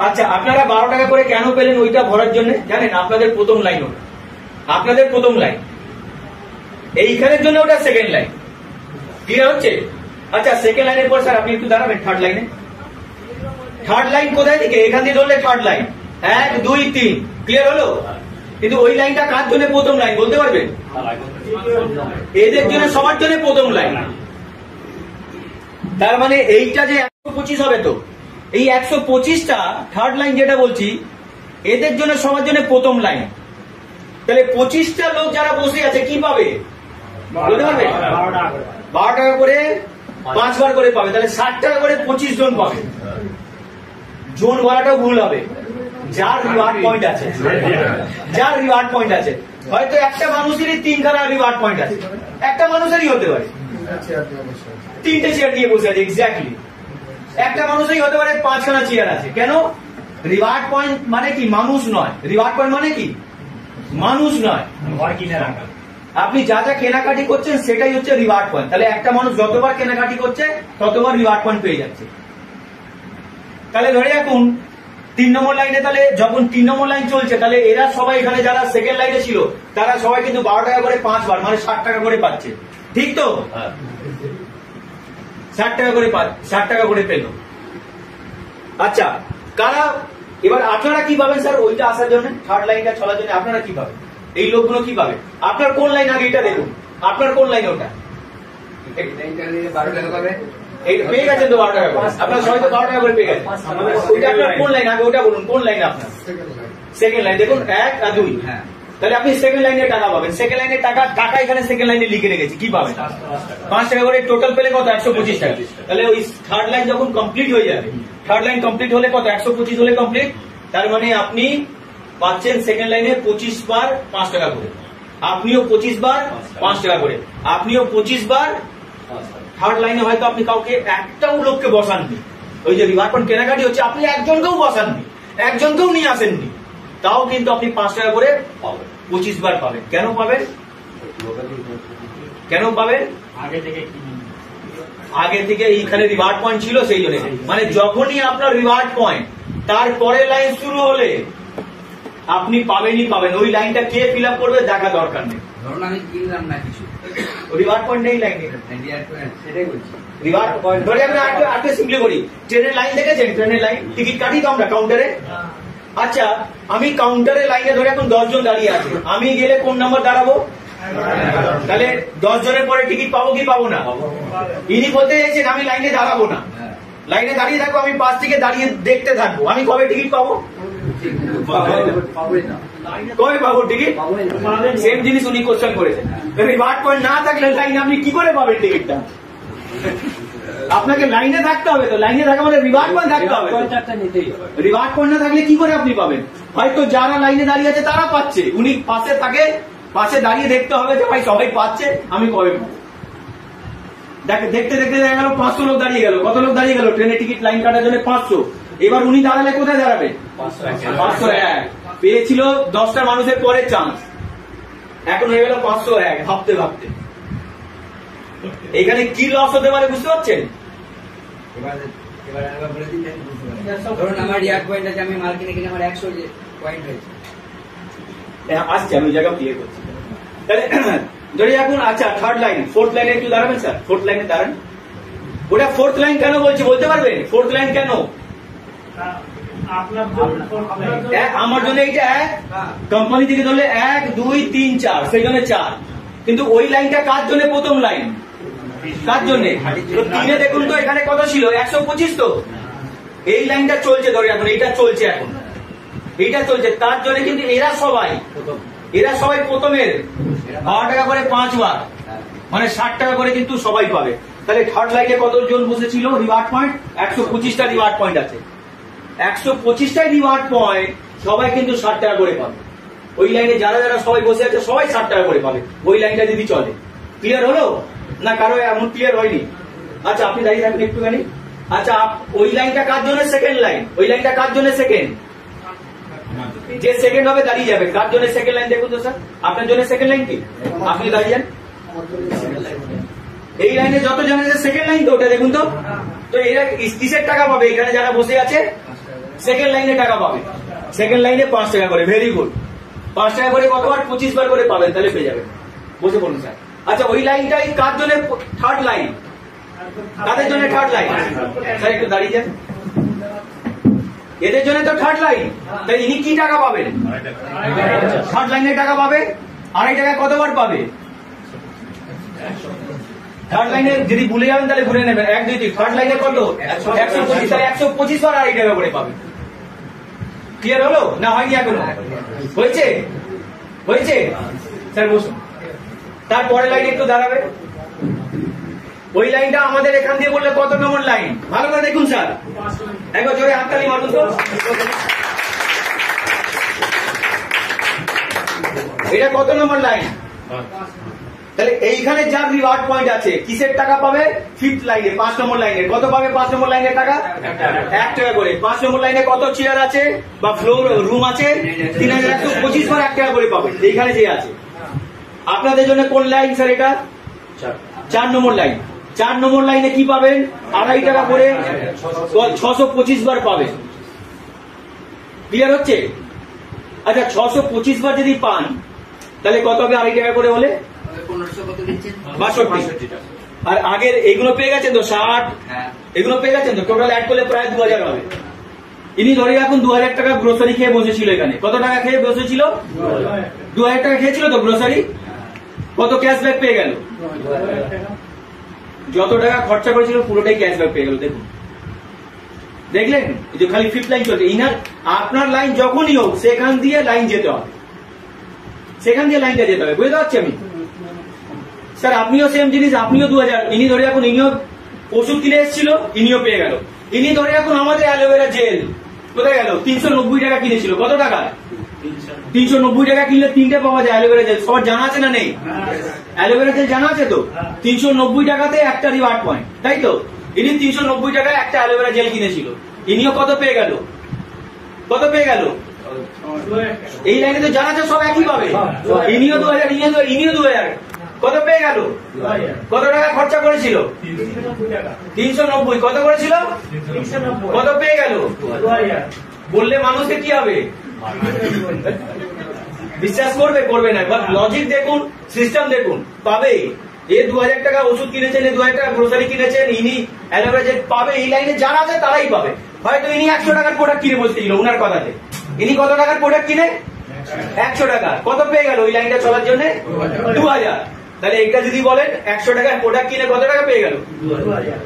আচ্ছা, আপনারা 12 টাকা করে কেন পেলেন ওইটা ভরার জন্য? জানেন, আপনাদের প্রথম লাইন ওটা, আপনাদের প্রথম লাইন। এইখানের জন্য ওটা সেকেন্ড লাইন। ক্লিয়ার হচ্ছে? আচ্ছা, সেকেন্ড লাইনের পর স্যার আপনি একটু দাঁড়াবেন থার্ড লাইনে। থার্ড লাইন কোথায় থেকে? এখান দিয়ে ধরলে থার্ড লাইন, 1 2 3। ক্লিয়ার হলো? কিন্তু ওই লাইনটা কার জন্য প্রথম লাইন বলতে পারবেন? এদের জন্য, সবার জন্য প্রথম লাইন। তার মানে এইটা যে 125 হবে তো, এই 125টা থার্ড লাইন যেটা বলছি, এদের জন্য সবার জন্য প্রথম লাইন। তাহলে 25টা লোক যারা বসে আছে কি পাবে বলতে পারবে? 12 টাকা করে 5 বার করে পাবে। তাহলে 60 টাকা করে 25 জন পাবে। জোন বলাটাও ভুল হবে। যার রিওয়ার্ড পয়েন্ট আছে, যার রিওয়ার্ড পয়েন্ট আছে, হয়তো একটা মানুষেরই 3খানা রিওয়ার্ড পয়েন্ট আছে, একটা মানুষেরই হতে পারে 3টে চেয়ার নিয়ে বসে আছে। এক্স্যাক্টলি, একটা মানুষেরই হতে পারে 5খানা চেয়ার আছে। কেন? রিওয়ার্ড পয়েন্ট মানে কি? মানুষ নয়। রিওয়ার্ড পয়েন্ট মানে কি? মানুষ নয়। আপনি যা যা কেনাকাটি করছেন সেটাই হচ্ছে রিওয়ার্ড পয়েন্ট। তাহলে একটা মানুষ যতবার কেনাকাটি করছে ততবার রিওয়ার্ড পয়েন্ট পেয়ে যাচ্ছে। তাহলে ধরে রাখুন 3 নম্বর লাইনে, তাহলে যখন 3 নম্বর লাইন চলছে, তাহলে এরা সবাই এখানে যারা সেকেন্ড লাইনে ছিল তারা সবাই কিন্তু 12 টাকা করে 5 বার, মানে 60 টাকা করে পাচ্ছে। ঠিক তো? 60 টাকা করে 60 টাকা করে পেল। আচ্ছা, কারা এবার আপনারা কি পাবেন স্যার ওইটা আসার জন্য, থার্ড লাইনটা চলার জন্য আপনারা কি পাবেন? এই লোকগুলো কি পাবে? আপনার কোন লাইন আগে এটা দেখুন, আপনার কোন লাইন ওটা? 12 টাকা পাবে। পেয়ে গেছেন তো 12 টাকা করে, আপনার সবাই তো 12 টাকা করে পেয়ে গেছেন। ওইটা আপনার কোন লাইন আগে ওটা বলুন, কোন লাইন আপনার? Second line. দেখুন 1 আর 2, তাহলে আপনি সেকেন্ড লাইনে টাকা পাবেন। সেকেন্ড লাইনে টাকা এখানে সেকেন্ড লাইনে লিখে রেখেছি, কি পাবেন? 5 টাকা করে টোটাল পেলে কত? 125 টাকা। তাহলে ওই থার্ড লাইন যখন কমপ্লিট হয়ে যাবে, থার্ড লাইন কমপ্লিট হলে কত? 125 হলে কমপ্লিট। তার মানে আপনি পাচ্ছেন সেকেন্ড লাইনে 25 বার 5 টাকা করে, আপনিও 25 বার 5 টাকা করে, আপনিও 25 বার। থার্ড লাইনে হয়তো আপনি কাউকে একটাও লোককে বসাননি, ওই যে রিওয়ার্ড পয়েন্ট কেনাকাটি হচ্ছে, আপনি একজনকেও বসাননি, একজনকেও নিয়ে আসেননি, তাও কিন্তু আপনি 5 টাকা করে 25 বার পাবেন। কেন পাবেন? কেন পাবেন? আগে থেকে এইখানে রিওয়ার্ড পয়েন্ট ছিল সেই জন্য। মানে যখনই আপনার রিওয়ার্ড পয়েন্ট তারপরে লাইন শুরু হলে আপনি পাবেনই পাবেন। ওই লাইনটা কে ফিল আপ করবে দেখা দরকার নেই। ধরুন আমি কিনলাম না কিছু, রিওয়ার্ড পয়েন্ট নেই লাইনে, সেটাই বলছি। রিওয়ার্ড পয়েন্ট ধরে আমি আরেকটু সিম্পলি করি। ট্রেনের লাইন দেখেছেন? ট্রেনের লাইন টিকিট কাটি তো আমরা কাউন্টারে। আচ্ছা, আমি কাউন্টারে লাইনে ধরে এখন 10 জন দাঁড়িয়ে আছে, আমি গেলে কোন নাম্বার দাঁড়াবো? তাহলে 10 জনের পরে টিকিট পাবো কি পাবো না? ইনি বলতে চাইছেন আমি লাইনে দাঁড়াবো না, লাইনে দাঁড়িয়ে থাকবো, আমি পাশ থেকে দাঁড়িয়ে দেখতে থাকবো। আমি কবে টিকিট পাবো? কবে পাবো টিকিট? সেম জিনিস উনি কোশ্চেন করেছেন। রিওয়ার্ড পয়েন্ট না থাকলে লাইনে আপনি কি করে পাবেন টিকিটটা? আপনাকে লাইনে থাকতে হবে, তো লাইনে থাকা মানে রিওয়ার্ড পয়েন্ট থাকতে হবে। রিওয়ার্ড পয়েন্ট না থাকলে কি করে আপনি পাবেন? হয়তো যারা লাইনে দাঁড়িয়ে আছে তারা পাচ্ছে, উনি পাশে থাকে, পাশে দাঁড়িয়ে দেখতে হবে যে ভাই সবাই পাচ্ছে, আমি কবে পাবো। দেখতে দেখতে দেখা গেল 500 লোক দাঁড়িয়ে গেল। কত লোক দাঁড়িয়ে গেল? ট্রেনের টিকিট লাইন কাটার জন্য 500। এবার উনি দাঁড়ালে কোথায় দাঁড়াবে? 501 পেয়েছিল 10টা মানুষের পরে চান্স, এখন হয়ে গেল 501 ভাবতে ভাবতে। এখানে কি লস হতে পারে বুঝতে পারছেন? এবার আরেকবার বলে দিন তাহলে বুঝতে পারবেন। ধরুন আমার রিয়াক্ট পয়েন্ট আছে, আমি মাল কিনে কিনে আমার 100 পয়েন্ট হয়েছে। আসছে, আমি জায়গা ক্লিয়ার করছি। তাহলে ধরে এখন আচ্ছা থার্ড লাইন, ফোর্থ লাইনে একটু দাঁড়াবেন স্যার, ফোর্থ লাইনে দাঁড়ান। ওটা ফোর্থ লাইন কেন বলছি বলতে পারবেন? ফোর্থ লাইন কেন? আমার জন্য এইটা 1, কোম্পানি থেকে ধরলে 1 2 3 4, সেই জন্য 4। কিন্তু ওই লাইনটা কার জন্য? প্রথম লাইন কার জন্য? তো 3-এ দেখুন তো এখানে কত ছিল? 125। তো এই লাইনটা চলছে, ধরে এখন এইটা চলছে, এখন এইটা চলছে, তার জন্য কিন্তু এরা সবাই প্রথমের 12 টাকা করে 5 বার, মানে 60 টাকা করে কিন্তু সবাই পাবে। তাহলে থার্ড লাইনে কতজন বসেছিল রিওয়ার্ড পয়েন্ট? 125টা রিওয়ার্ড পয়েন্ট আছে। 125টা রিওয়ার্ড পয়েন্ট সবাই কিন্তু 60 টাকা করে পাবে। ওই লাইনে যারা যারা সবাই বসে আছে সবাই 60 টাকা করে পাবে, ওই লাইনটা যদি চলে। ক্লিয়ার হলো না? কারো এমন ক্লিয়ার হয়নি? আচ্ছা আপনি দাঁড়িয়ে থাকবেন একটুখানি। আচ্ছা ওই লাইনটা কার জন্য সেকেন্ড লাইন? ওই লাইনটা কার জন্য সেকেন্ড? যে সেকেন্ড হবে দাঁড়িয়ে যাবে। কার জন্য সেকেন্ড লাইন দেখুন তো স্যার, আপনার জন্য সেকেন্ড লাইন কি? আপনি দাঁড়িয়ে যান। এই লাইনে যত জন আছে সেকেন্ড লাইন তো, ওটা দেখুন তো। তো এরা কিসের টাকা পাবে? এখানে যারা বসে আছে সেকেন্ড লাইনে টাকা পাবে। সেকেন্ড লাইনে 5 টাকা করে, ভেরি গুড। 5 টাকা করে কতবার? 25 বার করে পাবেন, তাহলে পেয়ে যাবেন। বসে পড়ুন স্যার। আচ্ছা ওই লাইনটাই কার জন্য থার্ড লাইন? কাদের জন্য থার্ড লাইন? স্যার একটু দাঁড়িয়ে যান। এদের জন্য তো থার্ড লাইন, তাই ইনি কি টাকা পাবেন? থার্ড লাইনে টাকা পাবে। 2.5 টাকা কতবার পাবে? থার্ড লাইনে যদি ভুলে যাবেন তাহলে ভুলে নেবেন। 1 2 3 থার্ড লাইনে কত? 125, তাহলে 125 বার 2.5 টাকা করে পাবে। ক্লিয়ার হলো না? হয়নি এখনো? হয়েছে? হয়েছে স্যার, বসুন। তারপরে লাইন একটু দাঁড়াবে। ওই লাইনটা আমাদের এখান দিয়ে বললে কত নম্বর লাইন? ভালো করে দেখুন স্যার, একবার জোরে হাততালি মারুন তো। এটা কত নম্বর লাইন? তাহলে এইখানে যার রিওয়ার্ড পয়েন্ট আছে কিসের টাকা পাবে? ফিফথ লাইনে, 5 নম্বর লাইনে। কত পাবে 5 নম্বর লাইনের টাকা? 1 টাকা করে। 5 নম্বর লাইনে কত চেয়ার আছে বা ফ্লোর রুম আছে? 3125 বার 1 টাকা করে পাবে। এইখানে যে আছে আপনাদের জন্য কোন লাইন স্যার? এটা 4 নম্বর লাইন। 4 নম্বর লাইনে কি পাবেন? 2.5 টাকা করে 625 বার পাবেন। ক্লিয়ার হচ্ছে? আচ্ছা 625 বার যদি পান তাহলে কত হবে? 2.5 টাকা করে হলে 1500 কত দিচ্ছেন? 62 টাকা। আর আগের এগুলো পেয়ে গেছেন তো 60, এগুলো পেয়ে গেছেন তো, টোটাল অ্যাড করলে প্রায় 2000 হবে। ইনি ধরে রাখুন 2000 টাকা গ্রোসারি খেয়ে বসেছিল এখানে। কত টাকা খেয়ে বসেছিল? 2000 টাকা খেয়েছিল তো গ্রোসারি। কত ক্যাশব্যাক পেয়ে গেল? যত টাকা খরচা করেছিল পুরোটাই ক্যাশব্যাক পেয়ে গেল। দেখুন, দেখলেন যে খালি ফিফথ লাইন চলছে। ইনার আপনার লাইন যখনই হোক সেখান দিয়ে লাইন যেতে হবে, সেখান দিয়ে লাইনটা যেতে হবে। বুঝতে পারছি আমি স্যার? আপনিও সেম জিনিস, আপনিও 2000। ইনি ধরে রাখুন ইনিও ওষুধ কিনে এসেছিল, ইনিও পেয়ে গেল। ইনি ধরে রাখুন আমাদের অ্যালোভেরা জেল কোথায় গেল? 390 টাকা কিনেছিল। কত টাকা? 390 টাকা কিনলে 3টে পাওয়া যায় অ্যালোভেরা জেল। সবার জানা আছে না নেই? অ্যালোভেরা জেল জানা আছে তো? 390 টাকাতে একটা রিওয়ার্ড পয়েন্ট, তাই তো? ইনি 390 টাকায় একটা অ্যালোভেরা জেল কিনেছিল। ইনিও কত পেয়ে গেল? কত পেয়ে গেল? এই লাইনে তো জানা আছে সব একই পাবে। ইনিও 2000, ইনিও 2000। কত পেয়ে গেল? কত টাকা খরচা করেছিল? 390। কত করেছিল? কত পেয়ে গেল? বললে মানুষকে কি হবে? বিশ্বাস করবে? করবে না। লজিক দেখুন, সিস্টেম দেখুন, পাবে। এ 2000 টাকা ওষুধ কিনেছেন, এ 2000 টাকা গ্রোসারি কিনেছেন, ইনি অ্যালোভেরা জেল পাবে। এই লাইনে যারা আছে তারাই পাবে। হয়তো ইনি 100 টাকার প্রোডাক্ট কিনে বসতেছিল ওনার কথাতে। ইনি কত টাকার প্রোডাক্ট কিনে? 100 টাকা। কত পেয়ে গেল ওই লাইনটা চলার জন্য? 2000। তাহলে এটা যদি বলেন 100 টাকার প্রোডাক্ট কিনে কত টাকা পেয়ে গেল? 2000।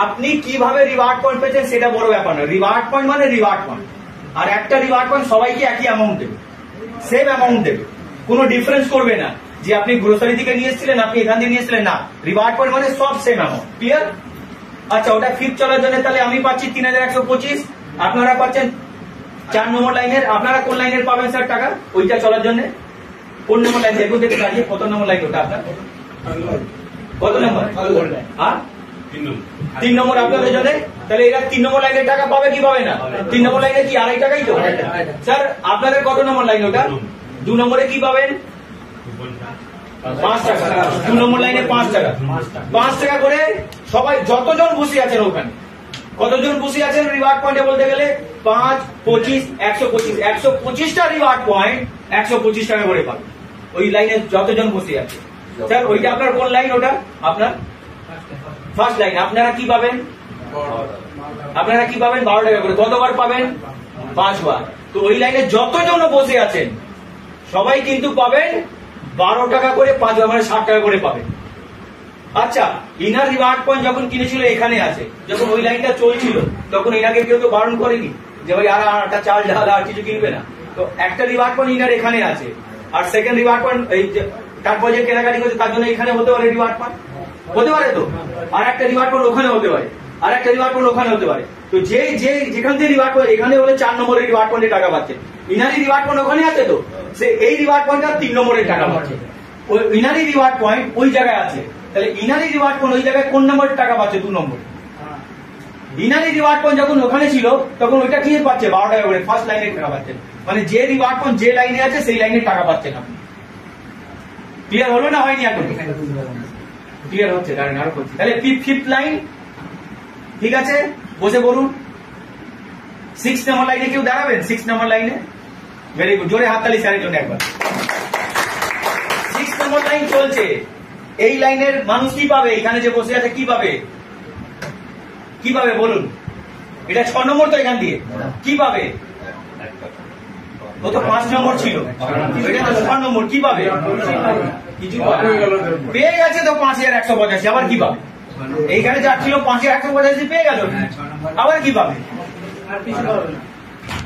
আপনি কিভাবে রিওয়ার্ড পয়েন্ট পেয়েছেন সেটা বড় ব্যাপার না। রিওয়ার্ড পয়েন্ট মানে রিওয়ার্ড পয়েন্ট। আর একটা রিওয়ার্ড পয়েন্ট সবাইকে একই অ্যামাউন্ট দেবে, সেম অ্যামাউন্ট দেবে, কোনো ডিফারেন্স করবে না যে আপনি গ্রোসারি থেকে নিয়ে এসেছিলেন, আপনি এখান থেকে নিয়ে এসেছিলেন। না, রিওয়ার্ড পয়েন্ট মানে সব সেম অ্যামাউন্ট। ক্লিয়ার? আচ্ছা ওটা ফিফথ চলার জন্য তাহলে আমি পাচ্ছি 3125, আপনারা পাচ্ছেন 4 নম্বর লাইনের। আপনারা কোন লাইনের পাবেন স্যার টাকা ওইটা চলার জন্য? কোন নম্বর লাইন? দেখুন দেখে দাঁড়িয়ে কত নম্বর লাইন ওটা আপনার? কত নম্বর? 3 নম্বর আপনাদের জন্য। তাহলে এরা 3 নম্বর লাইনের টাকা পাবে কি পাবে না? 3 নম্বর লাইনে কি 2.5 টাকাই তো স্যার? আপনাদের কত নম্বর লাইন ওটা? 2 নম্বরে কি পাবেন? 5 টাকা। 2 নম্বর লাইনে 5 টাকা। 5 টাকা করে সবাই যতজন বসে আছেন ওখানে, কতজন বসে আছেন রিওয়ার্ড পয়েন্টে বলতে গেলে 5, 25, 125, 125টা রিওয়ার্ড পয়েন্ট 125 টাকা করে পাবেন ওই লাইনে যতজন বসে আছে। স্যার ওইটা আপনার কোন লাইন? ওটা আপনার ফার্স্ট লাইন। আপনারা কি পাবেন? 12 টাকা করে। কতবার পাবেন? 5 বার। তো ওই লাইনে যতজন বসে আছেন সবাই কিন্তু পাবেন 12 টাকা করে 5 বার, মানে 60 টাকা করে পাবেন। আচ্ছা, ইনার রিওয়ার্ড পয়েন্ট যখন কিনেছিল এখানে আছে, যখন ওই লাইনটা চলছিল তখন এনাকে কেউ তো বারণ করেনি যে ভাই আর একটা চাল ডাল আর কিছু কিনবে না। তো একটা রিওয়ার্ড পয়েন্ট ইনার এখানে আছে, আর সেকেন্ড রিওয়ার্ড পয়েন্ট এই তারপর যে কেনাকাটি করছে তার জন্য এখানে হতে পারে রিওয়ার্ড পয়েন্ট, হতে পারে তো। আর একটা রিওয়ার্ড পয়েন্ট ওখানে হতে পারে, আর একটা রিওয়ার্ড পয়েন্ট ওখানে হতে পারে। তো যেখান থেকে রিওয়ার্ড পয়েন্ট এখানে হলে 4 নম্বরের রিওয়ার্ড পয়েন্টে টাকা পাচ্ছে। ইনারি রিওয়ার্ড পয়েন্ট ওখানে আছে, তো সে এই রিওয়ার্ড পয়েন্টটা 3 নম্বরের টাকা পাচ্ছে। ওই ইনারি রিওয়ার্ড পয়েন্ট ওই জায়গায় আছে, তাহলে ইনারি রিওয়ার্ড পয়েন্ট ওই জায়গায় কোন নম্বরের টাকা পাচ্ছে? 2 নম্বরে। ইনারি রিওয়ার্ড পয়েন্ট যখন ওখানে ছিল তখন ওইটা কি পাচ্ছে? 12 টাকা করে ফার্স্ট লাইনে টাকা পাচ্ছে। মানে যে রিওয়ার্ড পয়েন্ট যে লাইনে আছে সেই লাইনে টাকা পাচ্ছেন আপনি। ক্লিয়ার হলো না হয়নি? এখন ক্লিয়ার হচ্ছে? দাঁড়ান আরো করছি। তাহলে ফিফথ লাইন ঠিক আছে, বসে বলুন। 6 নম্বর লাইনে কেউ দাঁড়াবেন? 6 নম্বর লাইনে ভেরি গুড, জোরে হাততালি স্যারের জন্য একবার। 6 নম্বর লাইন চলছে, এই লাইনের মানুষ কি পাবে? এখানে যে বসে আছে কি পাবে? কি পাবে বলুন? এটা 6 নম্বর তো, এখান দিয়ে কি পাবে? ও তো 5 নম্বর ছিল, এটা তো 6 নম্বর। কি পাবে? কিছু পেয়ে গেছে তো 5,185। আবার কি পাবে? এইখানে যা ছিল 5,185 পেয়ে গেল, আবার কি পাবে?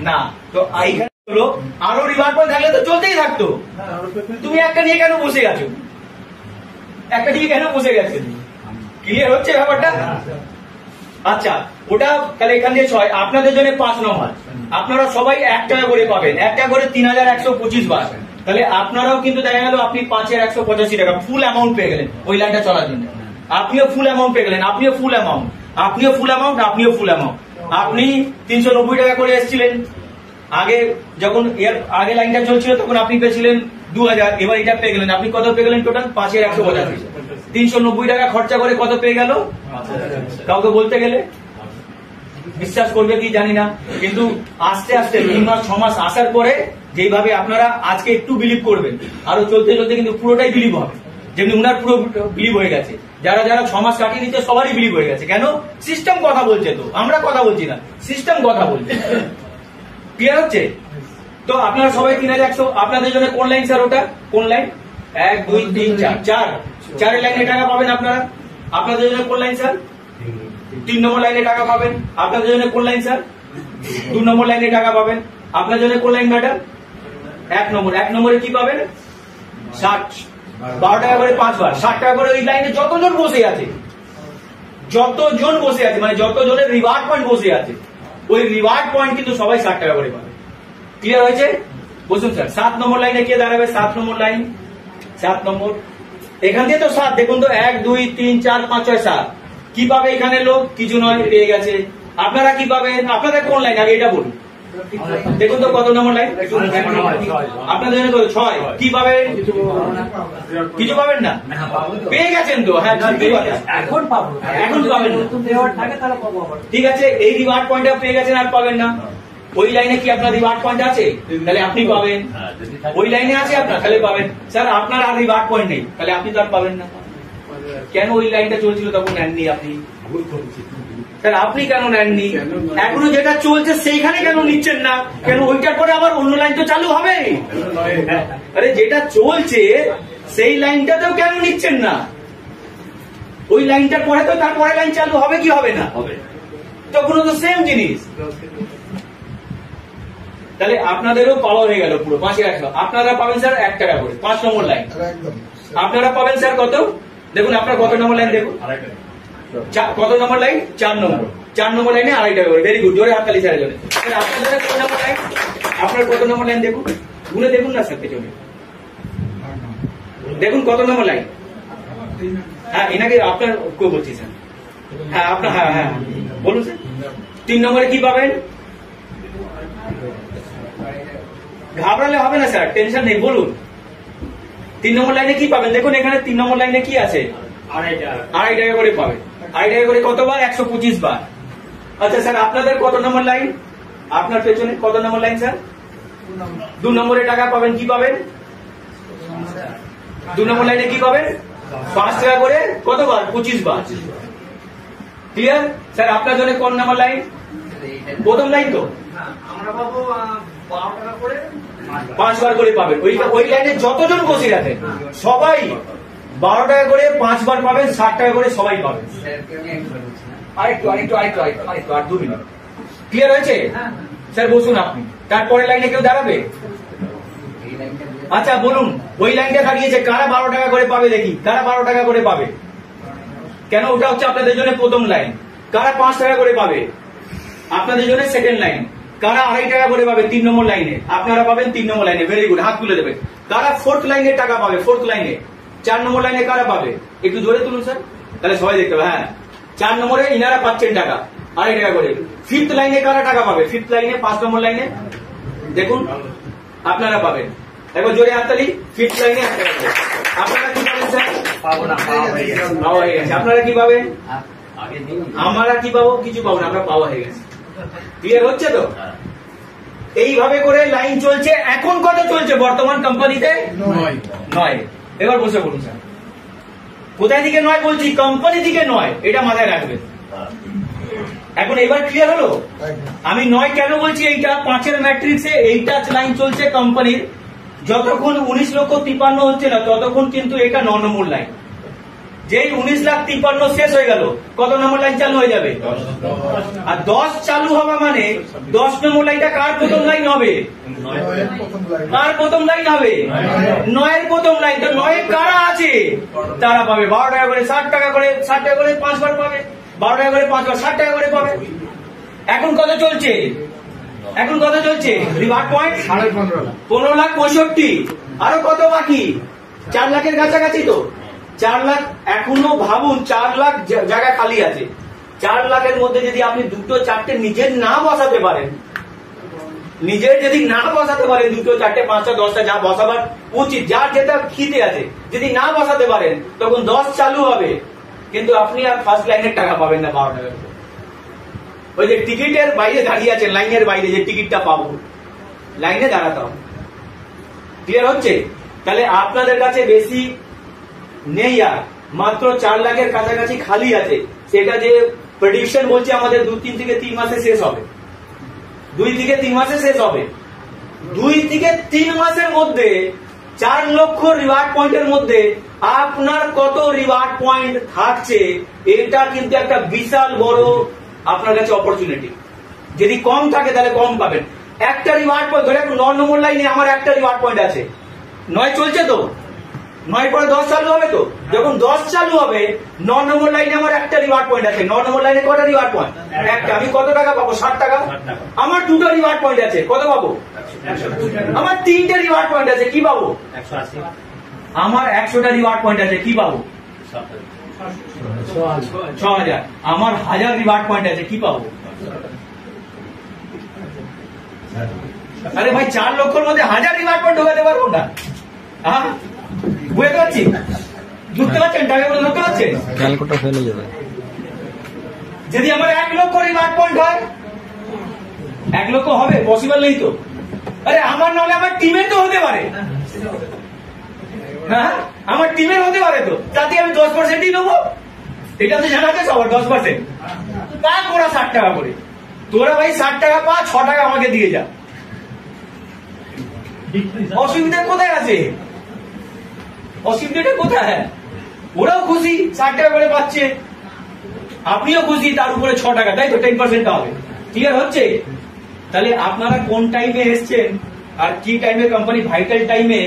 না। তো এইখানে হলো আরো রিওয়ার্ড পয়েন্ট থাকলে তো চলতেই থাকতো। তুমি একটা নিয়ে কেন বসে গেছো? একটা নিয়ে কেন বসে গেছে? ক্লিয়ার হচ্ছে ব্যাপারটা? আচ্ছা, ওটা তাহলে এখান দিয়ে 6, আপনাদের জন্য 5 নম্বর। আপনারা সবাই 1 টাকা করে পাবেন, 1 টাকা করে 3,125 বার। তাহলে আপনারাও কিন্তু দেখা গেল আপনি 5,185 টাকা ফুল অ্যামাউন্ট পেয়ে গেলেন ওই লাইনটা চলার জন্য। আপনিও ফুল অ্যামাউন্ট পেয়ে গেলেন, আপনিও ফুল অ্যামাউন্ট, আপনিও ফুল অ্যামাউন্ট, আপনিও ফুল অ্যামাউন্ট। আপনি 390 টাকা করে এসেছিলেন আগে, যখন এর আগে লাইনটা চলছিল তখন আপনি পেয়েছিলেন 2,000, এবার এটা পেয়ে গেলেন। আপনি কত পেয়ে গেলেন? টোটাল 5,185। 390 টাকা খরচা করে কত পেয়ে গেল? কাউকে বলতে গেলে বিশ্বাস করবে কি জানি না, কিন্তু আস্তে আস্তে 3 মাস 6 মাস আসার পরে যেভাবে আপনারা আজকে একটু বিলিভ করবেন, আরো চলতে চলতে কিন্তু পুরোটাই বিলিভ হবে। যেমনি উনার পুরো বিলিভ হয়ে গেছে, যারা যারা 6 মাস কাটিয়ে নিচ্ছে সবারই বিলিভ হয়ে গেছে। কেন? সিস্টেম কথা বলছে, তো আমরা কথা বলছি না, সিস্টেম কথা বলছে। ক্লিয়ার হচ্ছে? তো আপনারা সবাই 3,100। আপনাদের জন্য কোন লাইন স্যার? ওটা কোন লাইন? 1, 2, 3, 4 চারের লাইনে টাকা পাবেন আপনারা। আপনাদের জন্য কোন লাইন স্যার? 3 নম্বর লাইনে টাকা পাবেন। আপনাদের জন্য কোন লাইন স্যার? 2 নম্বর লাইনে টাকা পাবেন। আপনার জন্য কোন লাইন ম্যাডাম? 1 নম্বর। 1 নম্বরে কি পাবেন? 60, 12 টাকা করে 5 বার, 60 টাকা করে ওই লাইনে যতজন বসে আছে, যতজন বসে আছে মানে যতজনের রিওয়ার্ড পয়েন্ট বসে আছে, ওই রিওয়ার্ড পয়েন্ট কিন্তু সবাই 60 টাকা করে পাবে। ক্লিয়ার হয়েছে? বসুন স্যার। 7 নম্বর লাইনে কে দাঁড়াবে? 7 নম্বর লাইন, 7 নম্বর। এখান দিয়ে তো 7, দেখুন তো 1, 2, 3, 4, 5, 6, 7 কি পাবে এখানে? লোক কিছু নয়, পেয়ে গেছে। আপনারা কি পাবেন? আপনাদের কোন লাইন আগে এটা বলুন। দেখুন তো কত নম্বর লাইন? আপনাদের জন্য 6 কি পাবেন? কিছু পাবেন না, পেয়ে গেছেন তো। হ্যাঁ, এখন পাবো, এখন পাবেন না। ঠিক আছে, এই রিওয়ার্ড পয়েন্টটা পেয়ে গেছেন, আর পাবেন না। ওই লাইনে কি আপনার রিওয়ার্ড পয়েন্ট আছে? তাহলে আপনি পাবেন। ওই লাইনে আছে আপনার, তাহলে পাবেন। স্যার আপনার আর রিওয়ার্ড পয়েন্ট নেই, তাহলে আপনি তো আর পাবেন না। কেন? ওই লাইনটা চলছিল তখন নেননি আপনি। স্যার আপনি কেন নেননি? এখনো যেটা চলছে সেইখানে কেন নিচ্ছেন না? কেন? ওইটার পরে আবার অন্য লাইন তো চালু হবে। আরে যেটা চলছে সেই লাইনটাতেও কেন নিচ্ছেন না? ওই লাইনটার পরে তো তারপরে লাইন চালু হবে কি হবে না? তখনও তো সেম জিনিস। তাহলে আপনাদেরও পাওয়া হয়ে গেল পুরো 5,100। আপনারা পাবেন স্যার 1 টাকা করে 5 নম্বর লাইন। আপনারা পাবেন স্যার কত? দেখুন আপনার কত নম্বর লাইন দেখুন। কত নম্বর লাইন? 4 নম্বর। 4 নম্বর লাইনে 2.5 টাকা করে। ভেরি গুড, জোরে হাততালি স্যারের জন্য। আপনাদের কত নম্বর লাইন? আপনার কত নম্বর লাইন দেখুন, গুনে দেখুন না স্যার পেছনে। দেখুন কত নম্বর লাইন। হ্যাঁ, এনাকে আপনার কেউ বলছি স্যার। হ্যাঁ আপনার, হ্যাঁ হ্যাঁ বলুন স্যার। 3 নম্বরে কি পাবেন? ঘাবড়ালে হবে না স্যার, টেনশন নেই, বলুন 3 নম্বর লাইনে কি পাবেন? দেখুন এখানে 3 নম্বর লাইনে কি আছে? 2.5 টাকা করে পাবেন। 2.5 টাকা করে কতবার? 125 বার। আচ্ছা স্যার আপনাদের কত নম্বর লাইন? আপনার পেছনে কত নম্বর লাইন স্যার? 2 নম্বরে টাকা পাবেন, কি পাবেন? 2 নম্বর লাইনে কি পাবেন? 5 টাকা করে কতবার? 25 বার। Clear sir? আপনার জন্য কোন নম্বর লাইন? প্রথম লাইন তো আমরা পাবো 12 টাকা করে 5 বার করে পাবেন। ওই লাইনে যতজন বসে আছেন সবাই 12 টাকা করে 5 বার পাবেন, 60 টাকা করে সবাই পাবেন। আরেকটু 2 মিনিট। ক্লিয়ার হয়েছে স্যার? বসুন আপনি। তারপরের লাইনে কেউ দাঁড়াবে? আচ্ছা বলুন, ওই লাইনটা দাঁড়িয়েছে, কারা 12 টাকা করে পাবে দেখি? কারা 12 টাকা করে পাবে? কেন? ওটা হচ্ছে আপনাদের জন্য প্রথম লাইন। কারা 5 টাকা করে পাবে? আপনাদের জন্য সেকেন্ড লাইন। কারা 2.5 টাকা করে পাবে? 3 নম্বর লাইনে। আপনারা পাবেন 3 নম্বর লাইনে। ভেরি গুড, হাত তুলে দেবেন। কারা 4th লাইনে টাকা পাবে? 4th লাইনে। 4 নম্বর লাইনে কারা পাবে? একটু জোরে তুলুন স্যার, তাহলে সবাই দেখতে পাবে। হ্যাঁ 4 নম্বরে ইনারা পাচ্ছেন টাকা, 2.5 টাকা করে। 5th লাইনে কারা টাকা পাবে? 5th লাইনে, 5 নম্বর লাইনে দেখুন আপনারা পাবেন। একবার জোরে হাততালি। 5th লাইনে 1 টাকা করে। আপনারা কি পাবেন স্যার? পাবো না, পাওয়া হয়ে গেছে। পাওয়া হয়ে গেছে। আপনারা কি পাবেন? আগে দিন আমরা কি পাবো? কিছু পাবো না, আমরা পাওয়া হয়ে গেছে। ক্লিয়ার হচ্ছে তো? এইভাবে করে লাইন চলছে। এখন কত চলছে বর্তমান কোম্পানিতে? 9। এবার বসে বলুন স্যার, কোথায় দিকে 9 বলছি? কোম্পানি দিকে 9, এটা মাথায় রাখবেন। এখন এবার ক্লিয়ার হলো? আমি 9 কেন বলছি? এইটা 5-এর ম্যাট্রিক্সে এইটা লাইন চলছে কোম্পানির। যতক্ষণ 19,53,000 হচ্ছে না ততক্ষণ কিন্তু এটা 9 নম্বর লাইন। যেই 19,53,000 শেষ হয়ে গেল, কত নম্বর লাইন চালু হয়ে যাবে? আর 10 চালু হওয়া মানে 10 নম্বর লাইনটা কার প্রথম লাইন হবে? কার প্রথম লাইন হবে? 9-এর প্রথম লাইন। তো 9-এ কারা আছে? তারা পাবে 12 টাকা করে, 60 টাকা করে, 60 টাকা করে 5 বার পাবে, 12 টাকা করে 5 বার, 60 টাকা করে পাবে। এখন কত চলছে? এখন কত চলছে? Revert point 15,65,000। আরো কত বাকি? 4 লাখের কাছাকাছি তো। 4 লাখ এখনো ভাবুন, 4 লাখ জায়গা খালি আছে। 4 লাখের মধ্যে যদি আপনি 2-4টে নিজের না বসাতে পারেন, নিজের যদি না বসাতে পারেন 2, 4, 5, 10টা যা বসাবার উচিত, যার যেটা খিদে আছে, যদি না বসাতে পারেন তখন 10 চালু হবে, কিন্তু আপনি আর ফার্স্ট লাইনের টাকা পাবেন না 12 টাকা। ওই যে টিকিটের বাইরে দাঁড়িয়ে আছেন, লাইনের বাইরে, যে টিকিটটা পাবো, লাইনে দাঁড়াতে হবে। ক্লিয়ার হচ্ছে? তাহলে আপনাদের কাছে বেশি নেই, আর মাত্র 4 লাখের কাছাকাছি খালি আছে। সেটা যে প্রেডিকশন বলছে আমাদের 2 থেকে 3 মাসে শেষ হবে। 2 থেকে 3 মাসে শেষ হবে। 2 থেকে 3 মাসের মধ্যে 4 লক্ষ রিওয়ার্ড পয়েন্টের মধ্যে আপনার কত রিওয়ার্ড পয়েন্ট থাকছে, এটা কিন্তু একটা বিশাল বড় আপনার কাছে অপরচুনিটি। যদি কম থাকে তাহলে কম পাবেন। একটা রিওয়ার্ড পয়েন্ট ধরে 9 নম্বর লাইনে আমার একটা রিওয়ার্ড পয়েন্ট আছে, 9 চলছে তো, 9 পরে 10 চালু হবে তো। যখন 10 চালু হবে, 9 নম্বর লাইনে আমার একটা রিওয়ার্ড পয়েন্ট আছে। 9 নম্বর লাইনে কটা রিওয়ার্ড পয়েন্ট? একটা। আমি কত টাকা পাবো? 60 টাকা। আমার 2টো রিওয়ার্ড পয়েন্ট আছে, কত পাবো? আমার 3টে রিওয়ার্ড পয়েন্ট আছে, কি পাবো? 180। আমার 100টা রিওয়ার্ড পয়েন্ট আছে, কি পাবো? 6000। আমার 1000 রিওয়ার্ড পয়েন্ট আছে, কি পাবো? আরে ভাই 4 লক্ষের মধ্যে 1000 রিওয়ার্ড পয়েন্ট ঢোকাতে পারবো না? হ্যাঁ বুঝতে পারছি, বুঝতে পারছেন? টাকাগুলো ধরতে পারছেন? ক্যালকুলেটর ফেলে যাবে। যদি আমার 1 লক্ষ রিওয়ার্ড পয়েন্ট হয়, 1 লক্ষ হবে? পসিবল নেই তো। আরে আমার নাহলে আমার টিমের তো হতে পারে। হ্যাঁ আমার টিমের হতে পারে তো, তাতে আমি 10%ই নেবো। এটা তো জানা আছে সবার, 10%। তা ওরা 60 টাকা করে, তোরা ভাই 60 টাকা পা, 6 টাকা আমাকে দিয়ে যা। অসুবিধা কোথায় আছে? অসুবিধাটা কোথায়? ওরাও খুশি, 60 টাকা করে পাচ্ছে, আপনিও খুশি, তার উপরে 6 টাকা, তাই তো 10% হবে। ক্লিয়ার হচ্ছে? তাহলে আপনারা কোন টাইমে এসছেন আর কি টাইমে কোম্পানি ভাইটাল টাইমে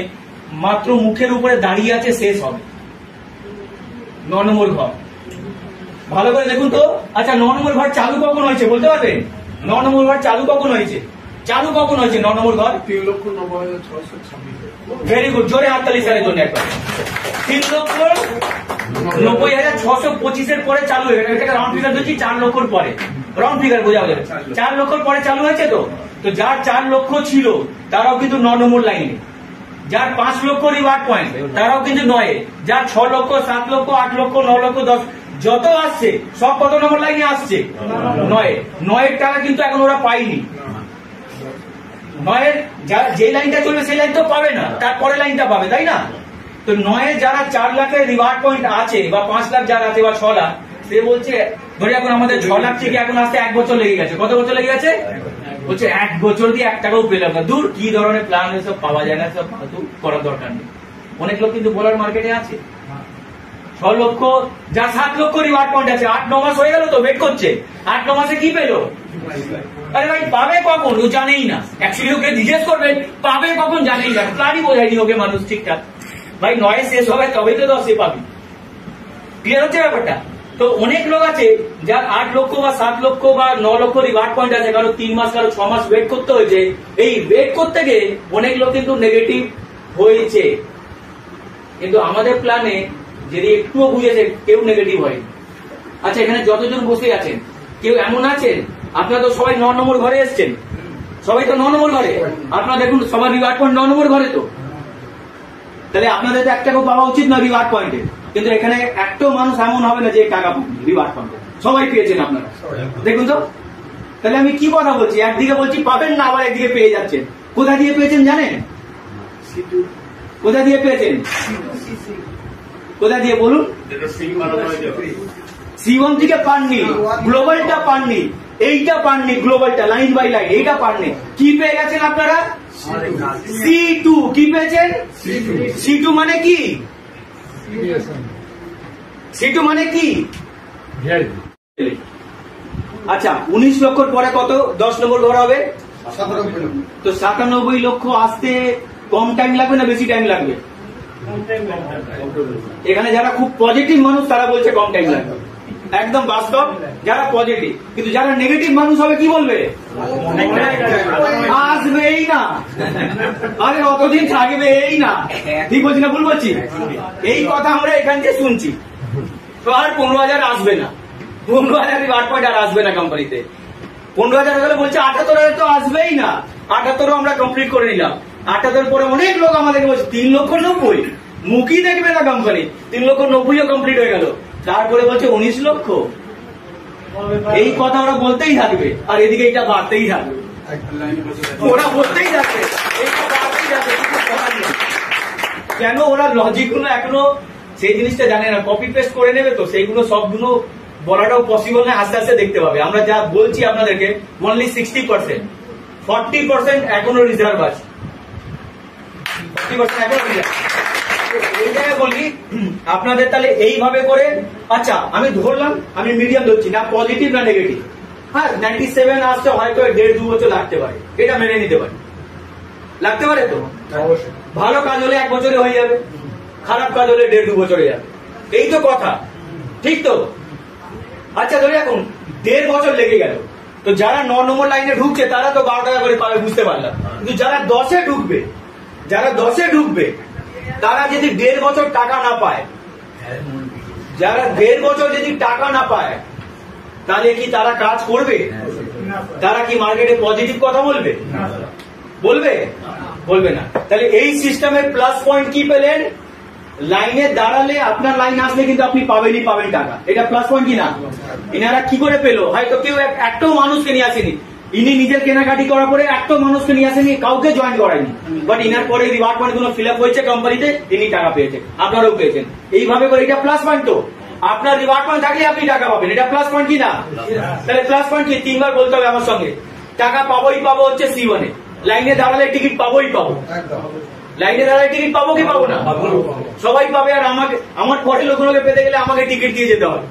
মাত্র মুখের উপরে দাঁড়িয়ে আছে, শেষ হবে 9 নম্বর ঘর। ভালো করে দেখুন তো। আচ্ছা 9 নম্বর ঘর চালু কখন হয়েছে বলতে পারবেন? 9 নম্বর ঘর চালু কখন হয়েছে? চালু কখন হয়েছে 9 নম্বর ঘর? 3,90,626। ভেরি গুড, জোরে হাততালি স্যারের জন্য একবার। 3,90,000 90,625 পরে চালু হয়ে গেছে। এটা রাউন্ড ফিগার দিচ্ছি 4 লক্ষর পরে, রাউন্ড ফিগার বোঝা যাবে 4 লক্ষর পরে চালু হয়েছে। তো যার 4 লক্ষ ছিল তারাও কিন্তু 9 নম্বর লাইনে, যার 5 লক্ষ রিওয়ার্ড পয়েন্ট তারাও কিন্তু 9, যার 6 লক্ষ 7 লক্ষ 8 লক্ষ 9 লক্ষ 10 যত আসছে সব কত নম্বর লাইনে আসছে? 9 এর টাকা কিন্তু এখন ওরা পায়নি। 9 যে লাইনটা চলবে সেই লাইন তো পাবে না, তারপরে লাইনটা পাবে, তাই না? তো 9 যারা 4 লাখের রিওয়ার্ড পয়েন্ট আছে বা 5 লাখ যারা আছে বা 6 লাখ, সে বলছে ধরে এখন আমাদের 6 লাখ থেকে এখন আসতে 1 বছর লেগে গেছে। কত বছর লেগে গেছে? বলছে 1 বছর দিয়ে 1 টাকাও পেলাম না। দূর, কি ধরনের প্ল্যান এসব পাওয়া যায় না, সব ফালতু করার দরকার নেই। অনেক লোক কিন্তু বোলার মার্কেটে আছে 6 লক্ষ, যা 7 লক্ষ রিওয়ার্ড পয়েন্ট আছে, 8-9 মাস হয়ে গেল তো ওয়েট করছে, 8-9 মাসে কি পেলো? আরে ভাই পাবে কখন ও জানেই না। অ্যাকচুয়ালি ওকে জিজ্ঞেস করবেন পাবে কখন জানেই না, প্ল্যানই বোঝায়নি ওকে মানুষ ঠিকঠাক। ভাই 9 শেষ হবে তবেই তো 10 পাবি। ক্লিয়ার হচ্ছে ব্যাপারটা? তো অনেক লোক আছে যার 8 লক্ষ বা 7 লক্ষ বা 9 লক্ষ রিওয়ার্ড পয়েন্ট আছে, কারো 3 মাস কারো 6 মাস ওয়েট করতে হয়েছে। এই ওয়েট করতে গিয়ে অনেক লোক কিন্তু নেগেটিভ হয়েছে। কিন্তু আমাদের প্ল্যানে যদি একটুও বুঝেছে কেউ নেগেটিভ হয়নি। আচ্ছা, এখানে যতজন বসে আছেন কেউ এমন আছেন, আপনারা তো সবাই 9 নম্বর ঘরে এসছেন, সবাই তো 9 নম্বর ঘরে। আপনারা দেখুন সবার রিওয়ার্ড পয়েন্ট 9 নম্বর ঘরে। তো তাহলে আপনাদের তো 1 টাকাও পাওয়া উচিত না রিওয়ার্ড পয়েন্টে, কিন্তু এখানে একটাও মানুষ এমন হবে না যে টাকা রিওয়ার্ড পয়েন্টে সবাই পেয়েছেন আপনারা, দেখুন তো। তাহলে আমি কি কথা বলছি? একদিকে বলছি পাবেন না, আবার একদিকে পেয়ে যাচ্ছেন। কোথা দিয়ে পেয়েছেন জানেন? কোথা দিয়ে পেয়েছেন? কোথা দিয়ে বলুন? C1 থেকে পাননি, গ্লোবালটা পাননি, এইটা পাননি, গ্লোবালটা লাইন বাই লাইন এইটা পাননি। কি পেয়ে গেছেন আপনারা? C2। কি পেয়েছেন? C2 মানে কি? C2 মানে কি? আচ্ছা, 19 লক্ষর পরে কত 10 নম্বর ঘর হবে? 97। তো 97 লক্ষ আসতে কম টাইম লাগবে না বেশি টাইম লাগবে? এখানে যারা খুব পজিটিভ মানুষ তারা বলছে কম টাইম লাগবে, একদম বাস্তব যারা পজিটিভ। কিন্তু যারা নেগেটিভ মানুষ হবে কি বলবে? আসবেই না, আরে অতদিন থাকবেই না। ঠিক বলছি না ভুল বলছি? এই কথা আমরা এখান থেকে শুনছি। তো আর 15,000 আসবে না, 15,000 রিওয়ার্ড পয়েন্ট আর আসবে না কোম্পানিতে। 15,000 হলে বলছে 78,000 তো আসবেই না। 78 আমরা কমপ্লিট করে নিলাম। 78 পরে অনেক লোক আমাদেরকে বলছে 3,90,000 মুখই দেখবে না কোম্পানি, 3,90,000 কমপ্লিট হয়ে গেল। তারপরে বলছে 19 লক্ষ। এই কথা ওরা বলতেই থাকবে, আর এদিকে এটা বাড়তেই থাকবে, ওরা বলতেই থাকবে, এইটা বাড়তেই থাকবে। কেন? ওরা লজিক গুলো এখনো সেই জিনিসটা জানে না, কপি পেস্ট করে নেবে। তো সেইগুলো সবগুলো বলাটাও পসিবল না, আস্তে আস্তে দেখতে পাবে। আমরা যা বলছি আপনাদেরকে অনলি 60%, 40% এখনো রিজার্ভ আছে, 40% এখনো রিজার্ভ। এই জায়গায় বলি আপনাদের তাহলে এইভাবে করে, আচ্ছা আমি ধরলাম, আমি মিডিয়াম ধরছি না, পজিটিভ না নেগেটিভ। হ্যাঁ, 97 আসতে হয়তো 1.5-2 বছর লাগতে পারে, এটা মেনে নিতে পারি, লাগতে পারে। তো ভালো কাজ হলে 1 বছরে হয়ে যাবে, খারাপ কাজ হলে 1.5-2 বছরে যাবে, এই তো কথা, ঠিক তো? আচ্ছা ধরে এখন 1.5 বছর লেগে গেল। তো যারা 9 নম্বর লাইনে ঢুকছে তারা তো 12 টাকা করে পাবে, বুঝতে পারলাম। কিন্তু যারা 10-এ ঢুকবে, যারা 10-এ ঢুকবে তারা যদি 1.5 বছর টাকা না পায়, যারা 1.5 বছর যদি টাকা না পায়, তাহলে কি তারা কাজ করবে? তারা কি মার্কেটে পজিটিভ কথা বলবে? বলবে? বলবে না। তাহলে এই সিস্টেমের প্লাস পয়েন্ট কি পেলেন? লাইনে দাঁড়ালে আপনার লাইন আসলে কিন্তু আপনি পাবেনই পাবেন টাকা, এটা প্লাস পয়েন্ট কি না? এনারা কি করে পেলো? হয়তো কেউ একটাও মানুষকে নিয়ে আসেনি, ইনি নিজের কেনাকাটি করার পরে একটাও মানুষকে নিয়ে আসেনি, কাউকে জয়েন করায়নি, বাট ইনার পরে রিওয়ার্ড পয়েন্ট গুলো ফিল আপ হয়েছে কোম্পানিতে, তিনি টাকা পেয়েছেন, আপনারাও পেয়েছেন। এইভাবে করে এটা প্লাস পয়েন্ট। তো আপনার রিওয়ার্ড পয়েন্ট থাকলে আপনি টাকা পাবেন, এটা প্লাস পয়েন্ট কি না? তাহলে প্লাস পয়েন্ট কি? 3 বার বলতে হবে আমার সঙ্গে। টাকা পাবোই পাবো হচ্ছে C1 এ, লাইনে দাঁড়ালে টিকিট পাবোই পাবো, লাইনে দাঁড়ালে টিকিট পাবো কি পাবো না? সবাই পাবে। আর আমাকে, আমার পরের লোকগুলোকে পেতে গেলে আমাকে টিকিট দিয়ে যেতে হবে,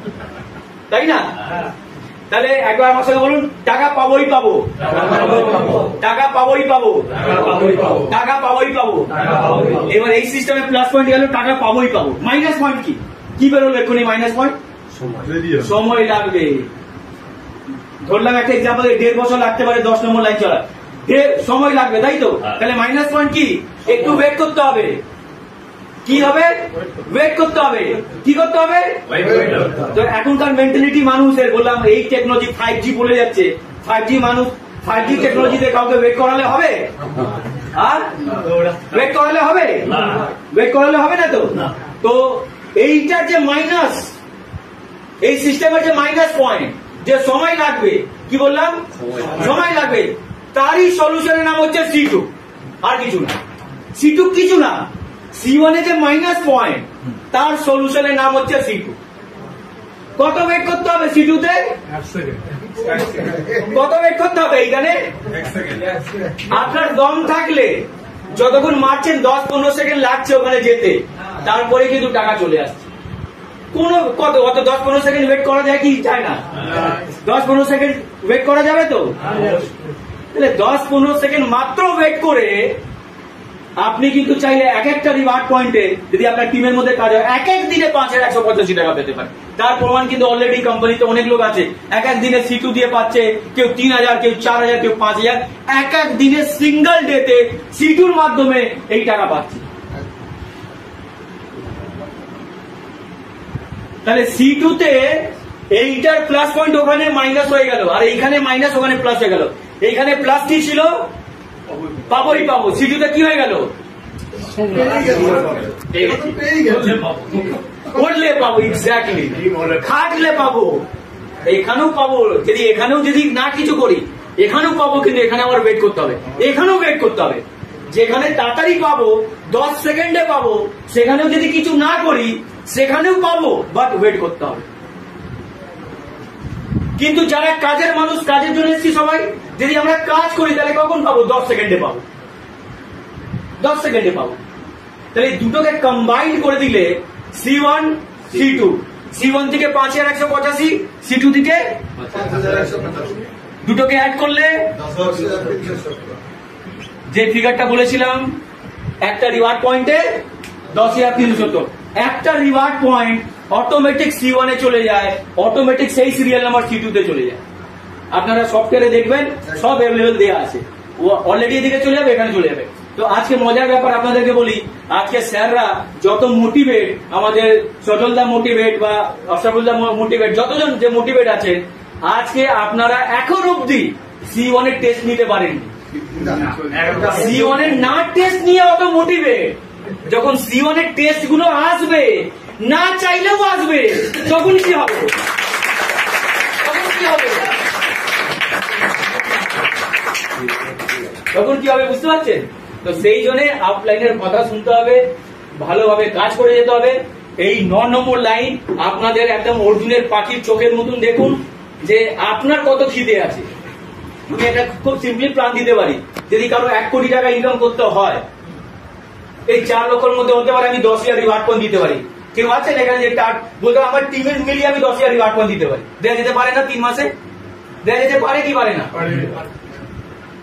তাই না? তাহলে একবার আমার সঙ্গে বলুন, টাকা পাবোই পাবো, টাকা পাবোই পাবো, টাকা পাবোই পাবো। এবার এই সিস্টেমে প্লাস পয়েন্ট গেল, টাকা পাবোই পাবো। মাইনাস পয়েন্ট কি? কি বেরোলো এক্ষুনি? মাইনাস পয়েন্ট সময় লাগবে। ধরলাম একটা এক্সাম্পল, 1.5 বছর লাগতে পারে 10 নম্বর লাইন চলা, সময় লাগবে, তাই তো? তাহলে মাইনাস পয়েন্ট কি? একটু ওয়েট করতে হবে, কি হবে? ওয়েট করতে হবে। কি করতে হবে? তো এখনকার মেন্টালিটি মানুষের, বললাম এই টেকনোলজি 5G বলে যাচ্ছে, 5G মানুষ 5G টেকনোলজিতে কাউকে ওয়েট করালে হবে? আর ওয়েট করালে হবে? ওয়েট করালে হবে না তো। তো এইটার যে মাইনাস, এই সিস্টেমের যে মাইনাস পয়েন্ট, যে সময় লাগবে, কি বললাম? সময় লাগবে, তারই সলিউশনের নাম হচ্ছে C2, আর কিছু না। C2 কিছু না, C1 এর যে মাইনাস পয়েন্ট, তার সলিউশনের নাম হচ্ছে C2। কত ওয়েট করতে হবে C2 তে? কত ওয়েট করতে হবে এইখানে? আপনার দম থাকলে যতক্ষণ মারছেন 10-15 সেকেন্ড লাগছে ওখানে যেতে, তারপরে কিন্তু টাকা চলে আসছে। কোন কত 10-15 সেকেন্ড ওয়েট করা যায় কি যায় না? 10-15 সেকেন্ড ওয়েট করা যাবে তো? তাহলে 10-15 সেকেন্ড মাত্র ওয়েট করে আপনি কিন্তু চাইলে এক একটা রিওয়ার্ড পয়েন্টে, যদি আপনার টিমের মধ্যে কাজ হয়, এক এক দিনে 5,185 টাকা পেতে পারে। তার প্রমাণ কিন্তু অলরেডি কোম্পানিতে অনেক লোক আছে, এক এক দিনে C2 দিয়ে পাচ্ছে, কেউ 3,000, কেউ 4,000, কেউ 5,000, এক এক দিনে সিঙ্গল ডেতে C2'র মাধ্যমে এই টাকা পাচ্ছে। তাহলে C2 তে এইটার প্লাস পয়েন্ট ওখানে মাইনাস হয়ে গেল, আর এইখানে মাইনাস ওখানে প্লাস হয়ে গেল। এইখানে প্লাস কি ছিল? পাবোই পাবো। C2 তে কি হয়ে গেল? করলে পাবো, এক্স্যাক্টলি, খাটলে পাবো, এখানেও পাবো। যদি এখানেও যদি না কিছু করি এখানেও পাবো, কিন্তু এখানে আমার ওয়েট করতে হবে, এখানেও ওয়েট করতে হবে। যেখানে তাড়াতাড়ি পাবো, 10 সেকেন্ডে পাবো, সেখানেও যদি কিছু না করি সেখানেও পাবো, বাট ওয়েট করতে হবে। কিন্তু যারা কাজের মানুষ, কাজের জন্য এসেছি সবাই, যদি আমরা কাজ করি তাহলে কখন পাবো? 10 সেকেন্ডে পাবো, 10 সেকেন্ডে পাবো। তাহলে দুটোকে কম্বাইন্ড করে দিলে C1 C2, C1 থেকে 5,185, C2 থেকে দুটোকে অ্যাড করলে যে ফিগারটা বলেছিলাম, একটা রিওয়ার্ড পয়েন্টে 10,370, একটা রিওয়ার্ড পয়েন্ট অটোমেটিক C1 এ চলে যায়, অটোমেটিক সেই সিরিয়াল নাম্বার C2 তে চলে যায়। আপনারা সফটওয়্যারে দেখবেন সব অ্যাভেলেবল দেওয়া আছে, ও অলরেডি এদিকে চলে যাবে, এখানে চলে যাবে। তো আজকে মজার ব্যাপার আপনাদেরকে বলি, আজকে স্যাররা যত মোটিভেট, আমাদের সজলদা মোটিভেট বা অশরাফুলদা মোটিভেট, যতজন যে মোটিভেট আছেন, আজকে আপনারা এখন অব্দি C1 এর টেস্ট নিতে পারেননি। C1 এর না টেস্ট নিয়ে অত মোটিভেট, যখন C1 এর টেস্ট গুলো আসবে, না চাইলেও আসবে, তখন কি হবে? তখন কি হবে? তখন কি হবে বুঝতে পারছেন? তো সেই জন্য আপলাইনের কথা শুনতে হবে, ভালোভাবে কাজ করে যেতে হবে। এই 9 নম্বর লাইন আপনাদের একদম অর্জুনের পাখির চোখের মতন দেখুন যে আপনার কত খিদে আছে। আমি এটা খুব সিম্পলি প্ল্যান দিতে পারি, যদি কারো 1 কোটি টাকা ইনকাম করতে হয়, এই 4 লক্ষের মধ্যে হতে পারে আমি 10,000 রিওয়ার্ড পয়েন্ট দিতে পারি। কেউ আছেন এখানে যে বলতে আমার টিমের মিলিয়ে আমি 10,000 রিওয়ার্ড পয়েন্ট দিতে পারি? দেওয়া যেতে পারে না? 3 মাসে দেওয়া যেতে পারে কি পারে না?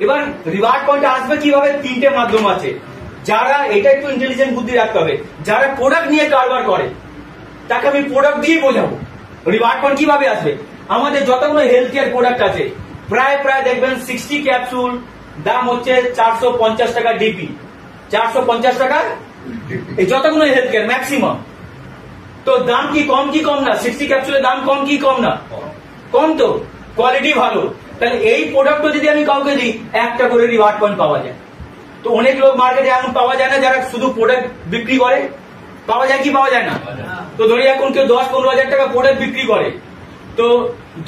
এবার রিওয়ার্ড পয়েন্ট আসবে কিভাবে? 3টে মাধ্যম আছে। যারা, এটা একটু ইন্টেলিজেন্ট বুদ্ধি রাখতে হবে, যারা প্রোডাক্ট নিয়ে কারবার করে তাকে আমি প্রোডাক্ট দিয়ে বোঝাবো রিওয়ার্ড পয়েন্ট কিভাবে আসবে। আমাদের যতগুলো হেলথ কেয়ার প্রোডাক্ট আছে, প্রায় দেখবেন 60 ক্যাপসুল দাম হচ্ছে 450 টাকা ডিপি, 450 টাকা এই যতগুলো হেলথ কেয়ার ম্যাক্সিমাম। তো দাম কি কম কি কম না? 60 ক্যাপসুলের দাম কম কি কম না? কম। তো কোয়ালিটি ভালো। তাহলে এই প্রোডাক্টটা যদি আমি কাউকে দিই, একটা করে রিওয়ার্ড পয়েন্ট পাওয়া যায়। তো অনেক লোক মার্কেটে এমন পাওয়া যায় না যারা শুধু প্রোডাক্ট বিক্রি করে, পাওয়া যায় কি পাওয়া যায় না? তো ধরি এখন কেউ 10-15 হাজার টাকা প্রোডাক্ট বিক্রি করে, তো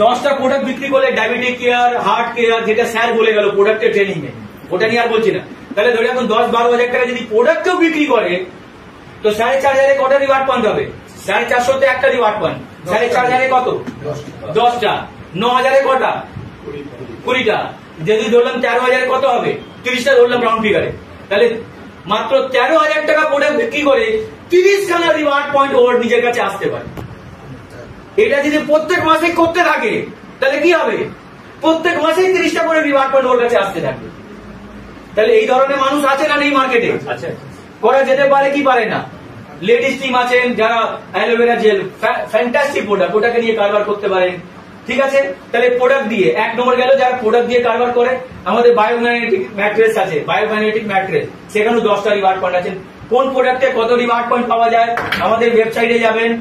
10টা প্রোডাক্ট বিক্রি করলে ডায়াবেটিক কেয়ার, হার্ট কেয়ার, যেটা স্যার বলে গেল প্রোডাক্টের ট্রেনিং এ, ওটা নিয়ে আর বলছি না। তাহলে ধরি এখন 10-12 হাজার টাকা যদি প্রোডাক্টও বিক্রি করে, তো 4,500 কটা রিওয়ার্ড পয়েন্ট হবে? 450 একটা রিওয়ার্ড পয়েন্ট, 4,500 কত? 10টা। 9,000 কটা? 20টা। যদি ধরলাম 13,000 কত হবে? 30টা ধরলাম রাউন্ড ফিগারে। তাহলে মাত্র 13,000 টাকা প্রোডাক্ট বিক্রি করে 30 খানা রিওয়ার্ড পয়েন্ট ওর নিজের কাছে আসতে পারে। এটা যদি প্রত্যেক মাসে করতে থাকে তাহলে কি হবে? প্রত্যেক মাসে 30টা করে রিওয়ার্ড পয়েন্ট ওর কাছে আসতে থাকবে। তাহলে এই ধরনের মানুষ আছে না নেই মার্কেটে? করা যেতে পারে কি পারে না? লেডিস টিম আছেন যারা অ্যালোভেরা জেল, ফ্যান্টাস্টিক প্রোডাক্ট, ওটাকে নিয়ে কারবার করতে পারেন। ঠিক আছে, তাহলে প্রোডাক্ট দিয়ে 1 নম্বর গেল, যারা প্রোডাক্ট দিয়ে কারবার করে। আমাদের বায়োম্যাগনেটিক ম্যাট্রেস আছে, বায়োম্যাগনেটিক ম্যাট্রেস, সেখানেও 10টা রিওয়ার্ড পয়েন্ট আছে। কোন প্রোডাক্টে কত রিওয়ার্ড পয়েন্ট পাওয়া যায় আমাদের ওয়েবসাইটে যাবেন,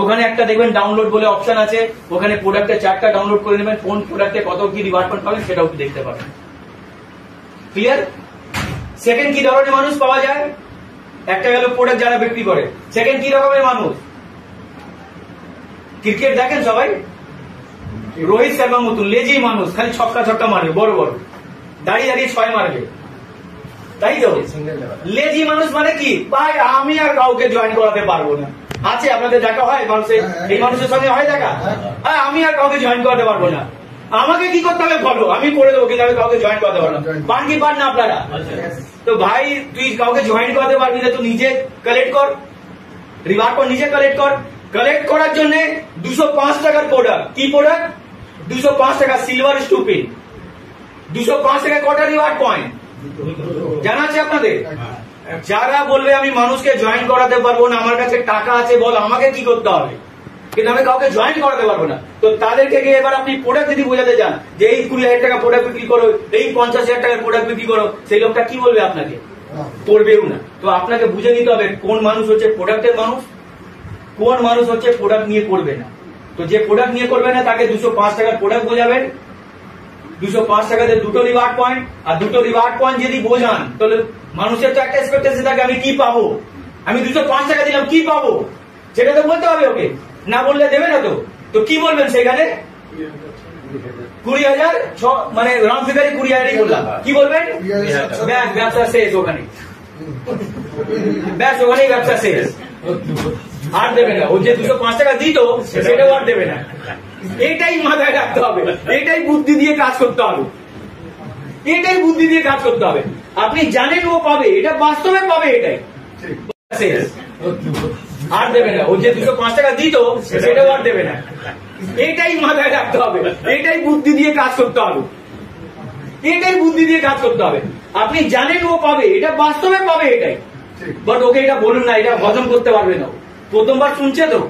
ওখানে একটা দেখবেন ডাউনলোড বলে অপশন আছে, ওখানে প্রোডাক্টের চার্টটা ডাউনলোড করে নেবেন, কোন প্রোডাক্টে কত কি রিওয়ার্ড পয়েন্ট পাবেন সেটাও দেখতে পাবেন। ক্লিয়ার? সেকেন্ড কি ধরনের মানুষ পাওয়া যায়? একটা গেল প্রোডাক্ট যারা বিক্রি করে। সেকেন্ড কি রকমের মানুষ? ক্রিকেট দেখেন সবাই, রোহিত শর্মা মতন লেজি মানুষ, খালি ছক্কা ছক্কা মারবে, বড় বড় দাঁড়িয়ে দাঁড়িয়ে ছয় মারবে, তাই তো? লেজি মানুষ মানে কি? ভাই আমি আর কাউকে জয়েন করাতে পারবো না। আছে আপনাদের দেখা হয় মানুষের, এই মানুষের সঙ্গে হয় দেখা? হ্যাঁ, আমি আর কাউকে জয়েন করাতে পারবো না, আমাকে কি করতে হবে বলো, আমি করে দেবো, কিন্তু আমি কাউকে জয়েন করাতে পারবো না। পান কি পান না আপনারা? তো ভাই তুই কাউকে জয়েন করাতে পারবি না, তো নিজে কালেক্ট কর, রিওয়ার্ড পয়েন্ট নিজে কালেক্ট কর। কালেক্ট করার জন্য 205 টাকার প্রোডাক্ট, কি প্রোডাক্ট? 205 টাকা সিলভার স্টুপিন। 205 টাকা কটা রিওয়ার্ড পয়েন্ট জানা আছে আপনাদের? যারা বলবে আমি মানুষকে জয়েন করাতে পারবো না, আমার কাছে টাকা আছে, বল আমাকে কি করতে হবে, কিন্তু আমি কাউকে জয়েন করাতে পারবো না, তো তাদেরকে গিয়ে এবার আপনি প্রোডাক্ট যদি বোঝাতে চান যে এই 20,000 টাকা প্রোডাক্ট বিক্রি করো, এই 50,000 টাকার প্রোডাক্ট বিক্রি করো, সেই লোকটা কি বলবে আপনাকে? করবেও না। তো আপনাকে বুঝে নিতে হবে কোন মানুষ হচ্ছে প্রোডাক্টের মানুষ, কোন মানুষ হচ্ছে প্রোডাক্ট নিয়ে করবে না। তো যে প্রোডাক্ট নিয়ে করবে না তাকে 205 টাকার প্রোডাক্ট বোঝাবেন, 205 টাকাতে দুটো রিওয়ার্ড পয়েন্ট, আর দুটো রিওয়ার্ড পয়েন্ট যদি বোঝান তাহলে মানুষের তো একটা এক্সপেকটেশন থাকে আমি কি পাবো, আমি 205 টাকা দিলাম কি পাবো সেটা তো বলতে হবে ওকে, না বললে দেবে না। তো কি বলবেন সেখানে? 20,000 মানে রাউন্ড ফিগারে 20,000 বললাম, কি বলবেন? ব্যবসা শেষ ওখানে, ব্যাস ওখানেই ব্যবসা শেষ, আর দেবে না। ও যে 205 টাকা দিত সেটাও আর দেবে না। এটাই মাথায় রাখতে হবে, এটাই বুদ্ধি দিয়ে কাজ করতে হবে, এটাই বুদ্ধি দিয়ে কাজ করতে হবে। আপনি জানেন ও পাবে, এটা বাস্তবে পাবে, এটাই শেষ, আর দেবে না। ও যে 205 টাকা দিত সেটাও আর দেবে না। এটাই মাথায় রাখতে হবে, এটাই বুদ্ধি দিয়ে কাজ করতে হবে, এটাই বুদ্ধি দিয়ে কাজ করতে হবে। আপনি জানেন ও পাবে, এটা বাস্তবে পাবে, এটাই। বাট ওকে এটা বলুন না, এটা হজম করতে পারবে না, প্রথমবার শুনছে তো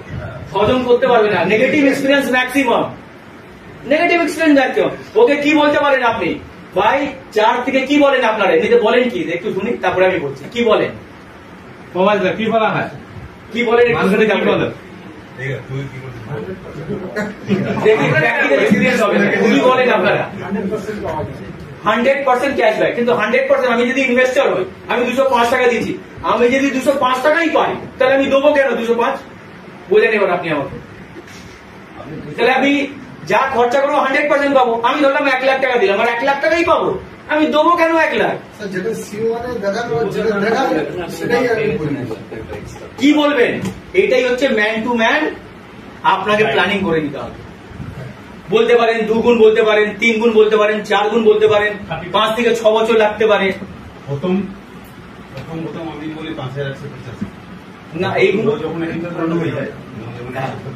হজম করতে পারবে না। Negative experience maximum, negative experience maximum. Okay কি বলতে পারেন আপনি? ভাই 4 থেকে কি বলেন আপনারা? এমনিতে বলেন কি একটু শুনি, তারপরে আমি বলছি কি বলেন। মোবাইল কি বলা হয়, কি বলেন একটু শুনি, তারপরে বলেন। দেখি প্র্যাকটিক্যাল এক্সপিরিয়েন্স হবে, কি বলেন আপনারা? 100% ক্যাশব্যাক, কিন্তু 100% আমি যদি ইনভেস্টর হই, আমি 205 টাকা দিচ্ছি, আমি যদি 205 টাকাই পাই তাহলে আমি দেবো কেন 205? বলে নেবেন আপনি আমাকে। তাহলে আমি যা খরচা করবো 100% পাবো। আমি ধরলাম 1 লাখ টাকা দিলাম, আর 1 লাখ টাকাই পাবো, আমি দেবো কেন 1 লাখ? কি বলবেন? এটাই হচ্ছে ম্যান টু ম্যান, আপনাকে প্ল্যানিং করে নিতে হবে। বলতে পারেন 2 গুণ, বলতে পারেন 3 গুণ, বলতে পারেন 4 গুণ, বলতে পারেন 5 থেকে 6 বছর লাগতে পারে। প্রথম আমি বলি 5,150 না, এইগুলো যখন হয়ে যায়,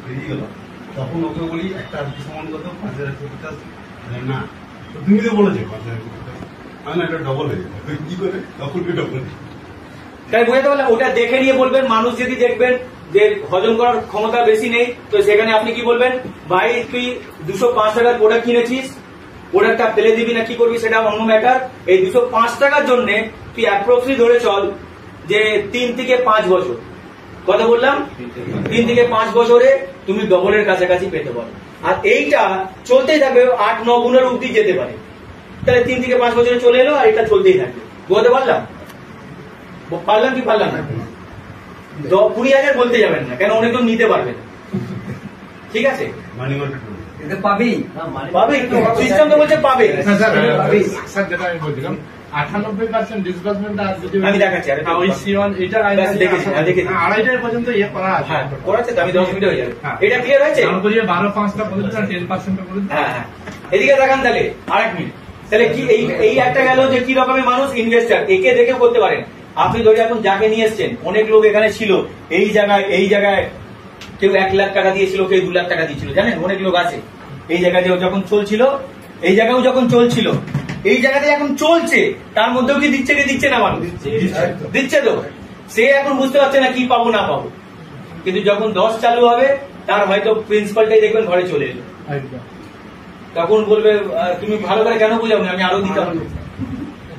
বেরিয়ে গেল, তখন ওকে বলি একটা সমান কত 5,150 না, তুমি তো বলেছো 5,150, আমি না একটা ডবল হয়ে যাবে, কি করে তখন ডবল। তাই বুঝতে পারলাম, ওটা দেখে নিয়ে বলবেন। মানুষ যদি দেখবেন যে হজম করার ক্ষমতা বেশি নেই, তো সেখানে আপনি কি বলবেন? ভাই তুই 205 টাকার প্রোডাক্ট কিনেছিস, প্রোডাক্টটা ফেলে দিবি না কি করবি সেটা অন্য ম্যাটার। এই 205 টাকার জন্য তুই অ্যাপ্রক্সলি ধরে চল যে 3 থেকে 5 বছর, কথা বললাম 3 থেকে 5 বছরে তুমি ডবলের কাছাকাছি পেতে পারো। আর এইটা চলতেই থাকবে, 8-9 গুণের অব্দি যেতে পারে। তাহলে 3 থেকে 5 বছরে চলে এলো, আর এটা চলতেই থাকবে। বুঝতে পারলাম? পারলাম কি পারলাম না? 20,000 বলতে যাবেন না, কেন অনেকজন নিতে পারবে না। ঠিক আছে, পাবি পাবে, সিস্টেম তো বলছে পাবে। স্যার যেটা আমি বলছিলাম 98% ডিসবার্সমেন্ট আমি দেখাচ্ছি, ওই C1 এটা দেখেছি, দেখেছি 2.5 পর্যন্ত ইয়ে করা আছে। হ্যাঁ করাচ্ছে তো, আমি 10 মিনিট হয়ে যাবে। এটা ক্লিয়ার হয়েছে? 12-5টা বলতে 10% করে। হ্যাঁ হ্যাঁ, এদিকে দেখান তাহলে আরেক মিনিট। তাহলে কি এই একটা গেল যে কি রকমের মানুষ ইনভেস্টার, একে দেখে করতে পারেন। আপনি ধরে এখন যাকে নিয়ে এসছেন, অনেক লোক এখানে ছিল, এই জায়গায় কেউ 1 লাখ টাকা দিয়েছিল, কেউ 2 লাখ টাকা দিয়েছিল, জানেন অনেক লোক আছে। এই জায়গায় যখন চলছিল, এই জায়গাও যখন চলছিল, এই জায়গাতে এখন চলছে, তার মধ্যেও কি দিচ্ছে কি দিচ্ছে না? মানুষ দিচ্ছে তো, সে এখন বুঝতে পারছে না কি পাবো না পাবো। কিন্তু যখন 10 চালু হবে, তার হয়তো প্রিন্সিপালটাই দেখবেন ঘরে চলে এলো, তখন বলবে তুমি ভালো করে কেন বোঝাও না, আমি আরো দিতে হবে।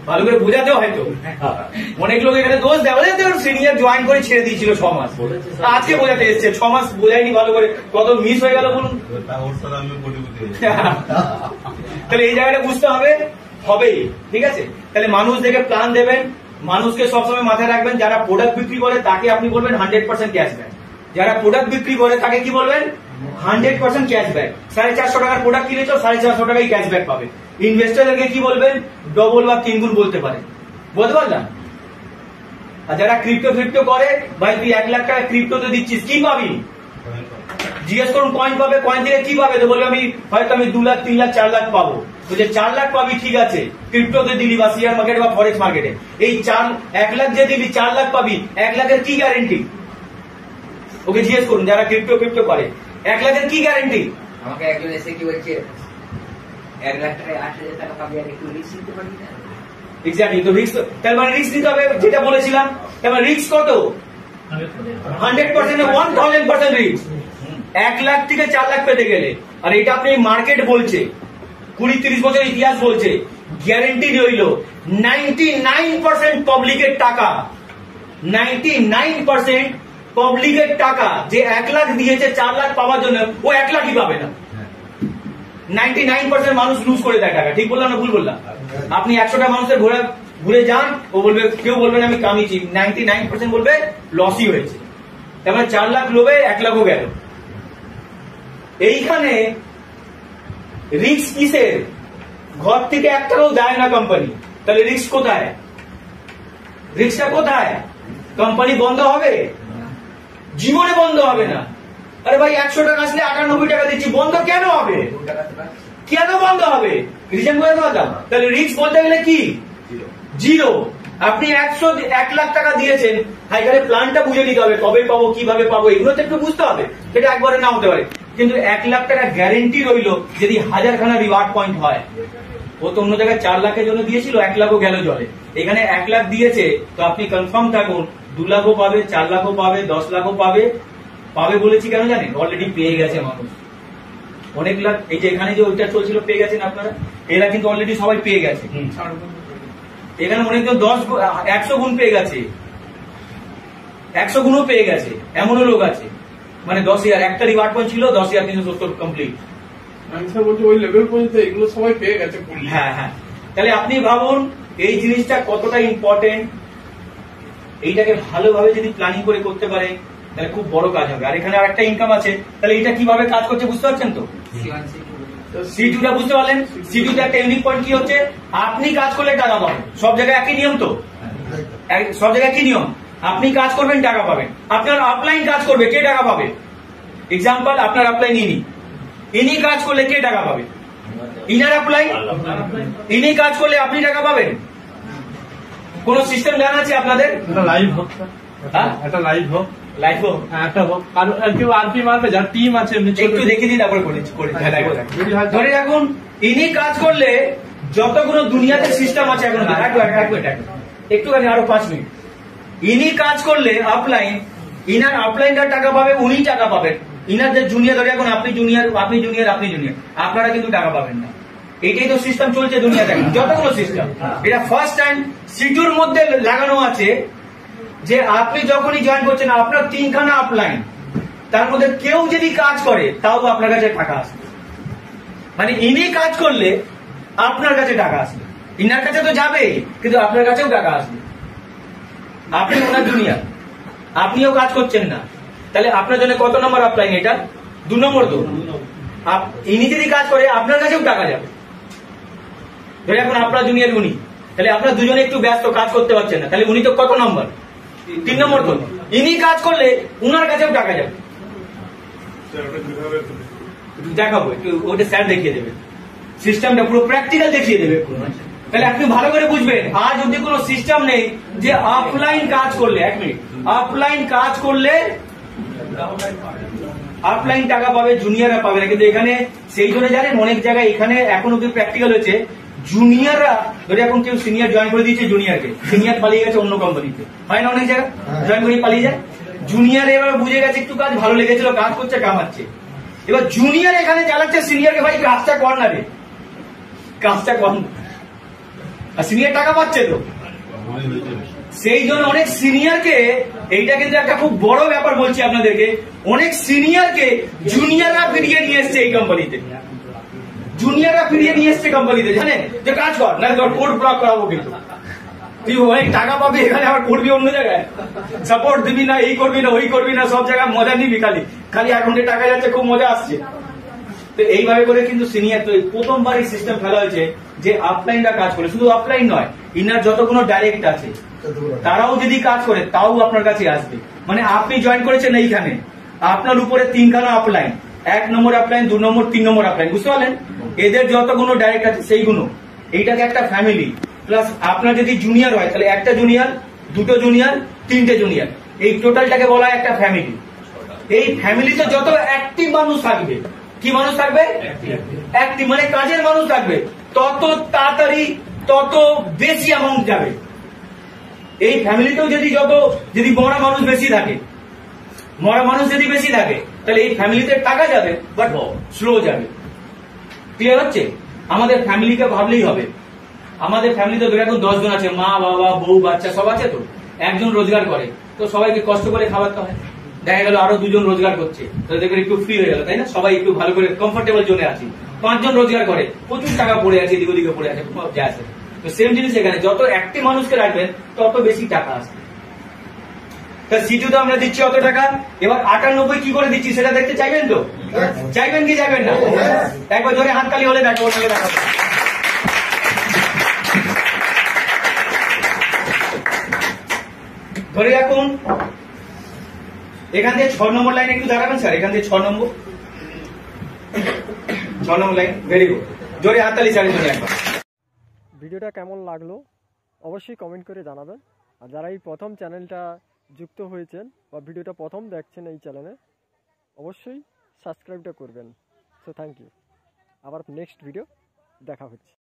ভালো করে বোঝাতে হয়তো অনেক লোক এখানে দোষ দেয়, বলে সিনিয়র জয়েন করে ছেড়ে দিয়েছিল 6 মাস, আজকে বোঝাতে এসছে 6 মাস বোঝায়নি ভালো করে, কত মিস হয়ে গেল বলুন। তাহলে এই জায়গাটা বুঝতে হবে, হবেই, ঠিক আছে। তাহলে মানুষ দেখে প্ল্যান দেবেন, মানুষকে সবসময় মাথায় রাখবেন, যারা প্রোডাক্ট বিক্রি করে তাকে আপনি বলবেন 100% ক্যাশব্যাক, যারা প্রোডাক্ট বিক্রি করে তাকে কি বলবেন 100% ক্যাশব্যাক। 450 টাকার প্রোডাক্ট কিনেছো 450 টাকাই ক্যাশব্যাক পাবে। ইনভেস্টরদেরকে কি বলবেন, ডবল বা 3 গুণ বলতে পারে, বলতে পারলাম। আর যারা ক্রিপ্টো করে, ভাই তুই 1 লাখ টাকা ক্রিপ্টোতে দিচ্ছিস, কি পাবি জিজ্ঞেস করুন, কয়েন পাবে, কয়েন থেকে কি পাবে, তো বলবে আমি হয়তো আমি 2 লাখ 3 লাখ 4 লাখ পাবো। তো যে 4 লাখ পাবি ঠিক আছে, ক্রিপ্টোতে দিলি বা শেয়ার মার্কেটে বা ফরেক্স মার্কেটে, এই 1 লাখ যে দিলি 4 লাখ পাবি, 1 লাখের কি গ্যারেন্টি, ওকে জিজ্ঞেস করুন যারা ক্রিপ্টো করে 1 লাখের কি গ্যারেন্টি। আমাকে একজন এসে কি বলছে 1 লাখ টাকায় 8,000 টাকা পাবি, আর একটু রিস্ক নিতে পারবি না। এক্স্যাক্টলি, তো রিস্ক, তার মানে রিস্ক নিতে হবে, যেটা বলেছিলাম। তার মানে রিস্ক কত, 100% 1000% রিস্ক। 1 লাখ থেকে 4 লাখ পেতে গেলে, আর এটা আপনি মার্কেট বলছে, 20-30 বছর ইতিহাস বলছে, গ্যারেন্টি রইল 99% পাবলিকের টাকা, 99% পাবলিকের টাকা যে 1 লাখ দিয়েছে 4 লাখ পাওয়ার জন্য, ও 1 লাখই পাবে না। 99% মানুষ লুজ করে দেয় টাকা, ঠিক বললাম না ভুল বললাম? আপনি 100টা মানুষের ঘুরে যান, ও বলবে, কেউ বলবে না আমি কামিয়েছি, 99% বলবে লসই হয়েছে। তার মানে 4 লাখ লোভে 1 লাখও গেল। এইখানে রিস্ক কিসের, ঘর থেকে একটাও দেয় না কোম্পানি, তাহলে রিস্ক কোথায়, রিস্কটা কোথায়? কোম্পানি বন্ধ হবে? জীবনে বন্ধ হবে না। আরে ভাই 100 টাকা আসলে 98 টাকা দিচ্ছি, বন্ধ কেন হবে, কেন বন্ধ হবে, রিজন বোঝাতে পারলাম? তাহলে রিস্ক বলতে গেলে কি, জিরো। আপনি 1 লাখ টাকা দিয়েছেন, এখানে প্ল্যানটা বুঝে নিতে হবে, কবে পাবো, কিভাবে পাবো, এগুলো তো একটু বুঝতে হবে, সেটা একবারে না হতে পারে। কিন্তু 1 লাখ টাকা গ্যারেন্টি রইল যদি 1000খানা রিওয়ার্ড পয়েন্ট হয়। ও তো অন্য জায়গায় 4 লাখের জন্য দিয়েছিল, 1 লাখও গেল জলে, এখানে 1 লাখ দিয়েছে, তো আপনি কনফার্ম থাকুন 2 লাখও পাবে, 4 লাখও পাবে, 10 লাখও পাবে। পাবে বলেছি কেন জানেন, অলরেডি পেয়ে গেছে মানুষ অনেক লাখ। এই যে এখানে যে ওইটা চলছিল পেয়ে গেছেন আপনারা, এরা কিন্তু অলরেডি সবাই পেয়ে গেছে। এখানে অনেকজন 100 গুণ পেয়ে গেছে, 100 গুণও পেয়ে গেছে, এমনও লোক আছে। মানে 10,000 একটা রিওয়ার্ড পয়েন্ট ছিল, 10,370 কমপ্লিট। ওই লেভেল পর্যন্ত এগুলো সবাই পেয়ে গেছে। হ্যাঁ হ্যাঁ, তাহলে আপনি ভাবুন এই জিনিসটা কতটা ইম্পর্টেন্ট। এইটাকে ভালোভাবে যদি প্ল্যানিং করে করতে পারে তাহলে খুব বড় কাজ হবে। আর এখানে আরেকটা ইনকাম আছে, তাহলে এটা কিভাবে কাজ করছে বুঝতে পারছেন তো? C2টা বুঝতে পারলেন? C2তে একটা ইউনিক পয়েন্ট কি হচ্ছে, আপনি কাজ করলে টাকা পাবেন। সব জায়গায় একই নিয়ম তো, সব জায়গায় কি নিয়ম, আপনি কাজ করবেন টাকা পাবেন। আপনার আপলাইন কাজ করবে, কে টাকা পাবে? এক্সাম্পল, আপনার আপলাইন ইনি কাজ করলে কে টাকা পাবে? ইনার আপলাইন, ইনি কাজ করলে আপনি টাকা পাবেন। কোন সিস্টেম জানা আছে আপনাদের? লাইভ হোক, একটা লাইভ হোক, লাইভ হোক, একটা হোক, আর কেউ আরপি মারবে, যার টিম আছে একটু দেখে দিই, তারপরে ধরে রাখুন ইনি কাজ করলে যতগুলো দুনিয়াতে সিস্টেম আছে, এখন একটুখানি আরো 5 মিনিট, ইনি কাজ করলে আপলাইন, ইনার আপলাইনটা টাকা পাবে, উনি টাকা পাবেন। ইনার যে জুনিয়র, ধরে এখন আপনি জুনিয়র, আপনি জুনিয়র, আপনি জুনিয়র, আপনারা কিন্তু টাকা পাবেন না। এটাই তো সিস্টেম চলছে দুনিয়াতে, যতগুলো সিস্টেম। এটা ফার্স্ট টাইম C2র মধ্যে লাগানো আছে যে আপনি যখনই জয়েন করছেন, আপনার 3খানা আপলাইন, তার মধ্যে কেউ যদি কাজ করে তাও আপনার কাছে টাকা আসবে। মানে ইনি কাজ করলে আপনার কাছে টাকা আসবে, ইনার কাছে তো যাবে কিন্তু আপনার কাছেও টাকা আসবে। আপনি ওনার জুনিয়র, আপনিও কাজ করছেন না, তাহলে আপনার জন্য কত নম্বর আপলাইন? এটা 2 নম্বর। তো ইনি যদি কাজ করে আপনার কাছেও টাকা যাবে। ধরে এখন আপনার জুনিয়র উনি, তাহলে আপনার দুজনে একটু ব্যস্ত, কাজ করতে পারছেন না, তাহলে উনি তো কত নম্বর? 3 নম্বর। তো ইনি কাজ করলে উনার কাছেও টাকা যাবে। দেখাবো একটু, ওটা স্যার দেখিয়ে দেবে, সিস্টেমটা পুরো প্র্যাকটিক্যাল দেখিয়ে দেবে। তাহলে আপনি ভালো করে বুঝবেন, আজ অব্দি কোনো সিস্টেম নেই যে অফলাইন কাজ করলে, 1 মিনিট, অফলাইন কাজ করলে অফলাইন টাকা পাবে, জুনিয়ররা পাবে না। কিন্তু এখানে সেই জন্য জানেন, অনেক জায়গায় এখানে এখন অব্দি প্র্যাকটিক্যাল হয়েছে, জুনিয়ররা ধরে এখন কেউ সিনিয়র জয়েন করে দিয়েছে জুনিয়রকে, সিনিয়র পালিয়ে গেছে অন্য কোম্পানিতে, হয় না অনেক জায়গায় জয়েন করে পালিয়ে যায়। জুনিয়র এবার বুঝে গেছে একটু কাজ ভালো লেগেছিল, কাজ করছে, কামাচ্ছে, এবার জুনিয়র এখানে চালাচ্ছে সিনিয়রকে, ভাই কাজটা কর না রে, কাজটা কর না। আর সিনিয়র টাকা পাচ্ছে তো, আমারই হয়েছে। সেই জন্য অনেক সিনিয়রকে, এইটা কিন্তু একটা খুব বড় ব্যাপার বলছি আপনাদেরকে, অনেক সিনিয়রকে জুনিয়ররা ফিরিয়ে নিয়ে এসছে এই কোম্পানিতে, জুনিয়ররা ফিরিয়ে নিয়ে এসছে কোম্পানিতে, জানেন যে কাজ কর না, তোর কোড ব্লক করাবো, কিন্তু তুই অনেক টাকা পাবি এখানে, আবার করবি অন্য জায়গায়, সাপোর্ট দিবি না, এই করবি না, ওই করবি না, সব জায়গায় মজা নিবি, খালি খালি অ্যাকাউন্টে টাকা যাচ্ছে, খুব মজা আসছে। তো এইভাবে করে কিন্তু সিনিয়র, তো প্রথমবার এই সিস্টেম ফেলা হয়েছে যে আপলাইনরা কাজ করে, শুধু আপলাইন নয়, ইনার যতগুলো ডাইরেক্ট আছে তারাও যদি কাজ করে তাও আপনার কাছে আসবে। মানে আপনি জয়েন করেছেন এইখানে, আপনার উপরে 3খানা আপলাইন, 1 নম্বর আপলাইন, 2 নম্বর, 3 নম্বর আপলাইন, বুঝতে পারলেন? এদের যতগুলো ডাইরেক্ট আছে সেইগুলো, এইটাকে একটা ফ্যামিলি। প্লাস আপনার যদি জুনিয়র হয় তাহলে একটা জুনিয়র, 2টো জুনিয়র, 3টে জুনিয়র, এই টোটালটাকে বলা হয় একটা ফ্যামিলি। এই ফ্যামিলিতে যত অ্যাক্টিভ মানুষ থাকবে, কি মানুষ থাকবে? অ্যাক্টিভ মানে কাজের মানুষ থাকবে, তত তাড়াতাড়ি তত বেশি অ্যামাউন্ট যাবে। এই ফ্যামিলিতেও যদি মরা মানুষ বেশি থাকে, মরা মানুষ যদি বেশি থাকে তাহলে এই ফ্যামিলিতে টাকা যাবে, বাট স্লো যাবে। ক্লিয়ার হচ্ছে? আমাদের ফ্যামিলিকে ভাবলেই হবে। আমাদের ফ্যামিলিতে ধরে এখন 10 জন আছে, মা বাবা বউ বাচ্চা সব আছে, তো একজন রোজগার করে, তো সবাইকে কষ্ট করে খাওয়াতে হয়। দেখা গেল আরো 2 জন রোজগার করছে, তাহলে দেখবেন একটু ফ্রি হয়ে গেল, তাই না? সবাই একটু ভালো করে কমফোর্টেবল জোনে আছি। 5 জন রোজগার করে, প্রচুর টাকা পড়ে আছে, এদিক ওদিকে পড়ে আছে, যা আছে। তো সেম জিনিস এখানে, যত অ্যাক্টিভ মানুষকে রাখবেন তত বেশি টাকা আসবে। তা সিটুতে আমরা দিচ্ছি অত টাকা, এবার 98 কি করে দিচ্ছি সেটা দেখতে চাইবেন তো? চাইবেন কি চাইবেন না? একবার ধরে হাততালি হলে দেখো, ওনাকে দেখাবো। ধরে রাখুন এখান থেকে 6 নম্বর লাইন একটু দাঁড়াবেন স্যার, এখান থেকে 6 নম্বর লাইন, ভেরি গুড, জোরে হাততালি স্যারের জন্য একবার। ভিডিওটা কেমন লাগলো অবশ্যই কমেন্ট করে জানাবেন। আর যারা এই প্রথম চ্যানেলটা যুক্ত হয়েছেন বা ভিডিওটা প্রথম দেখছেন এই চ্যানেলে, অবশ্যই সাবস্ক্রাইবটা করবেন। সো থ্যাংক ইউ, আবার নেক্সট ভিডিও দেখা হচ্ছে।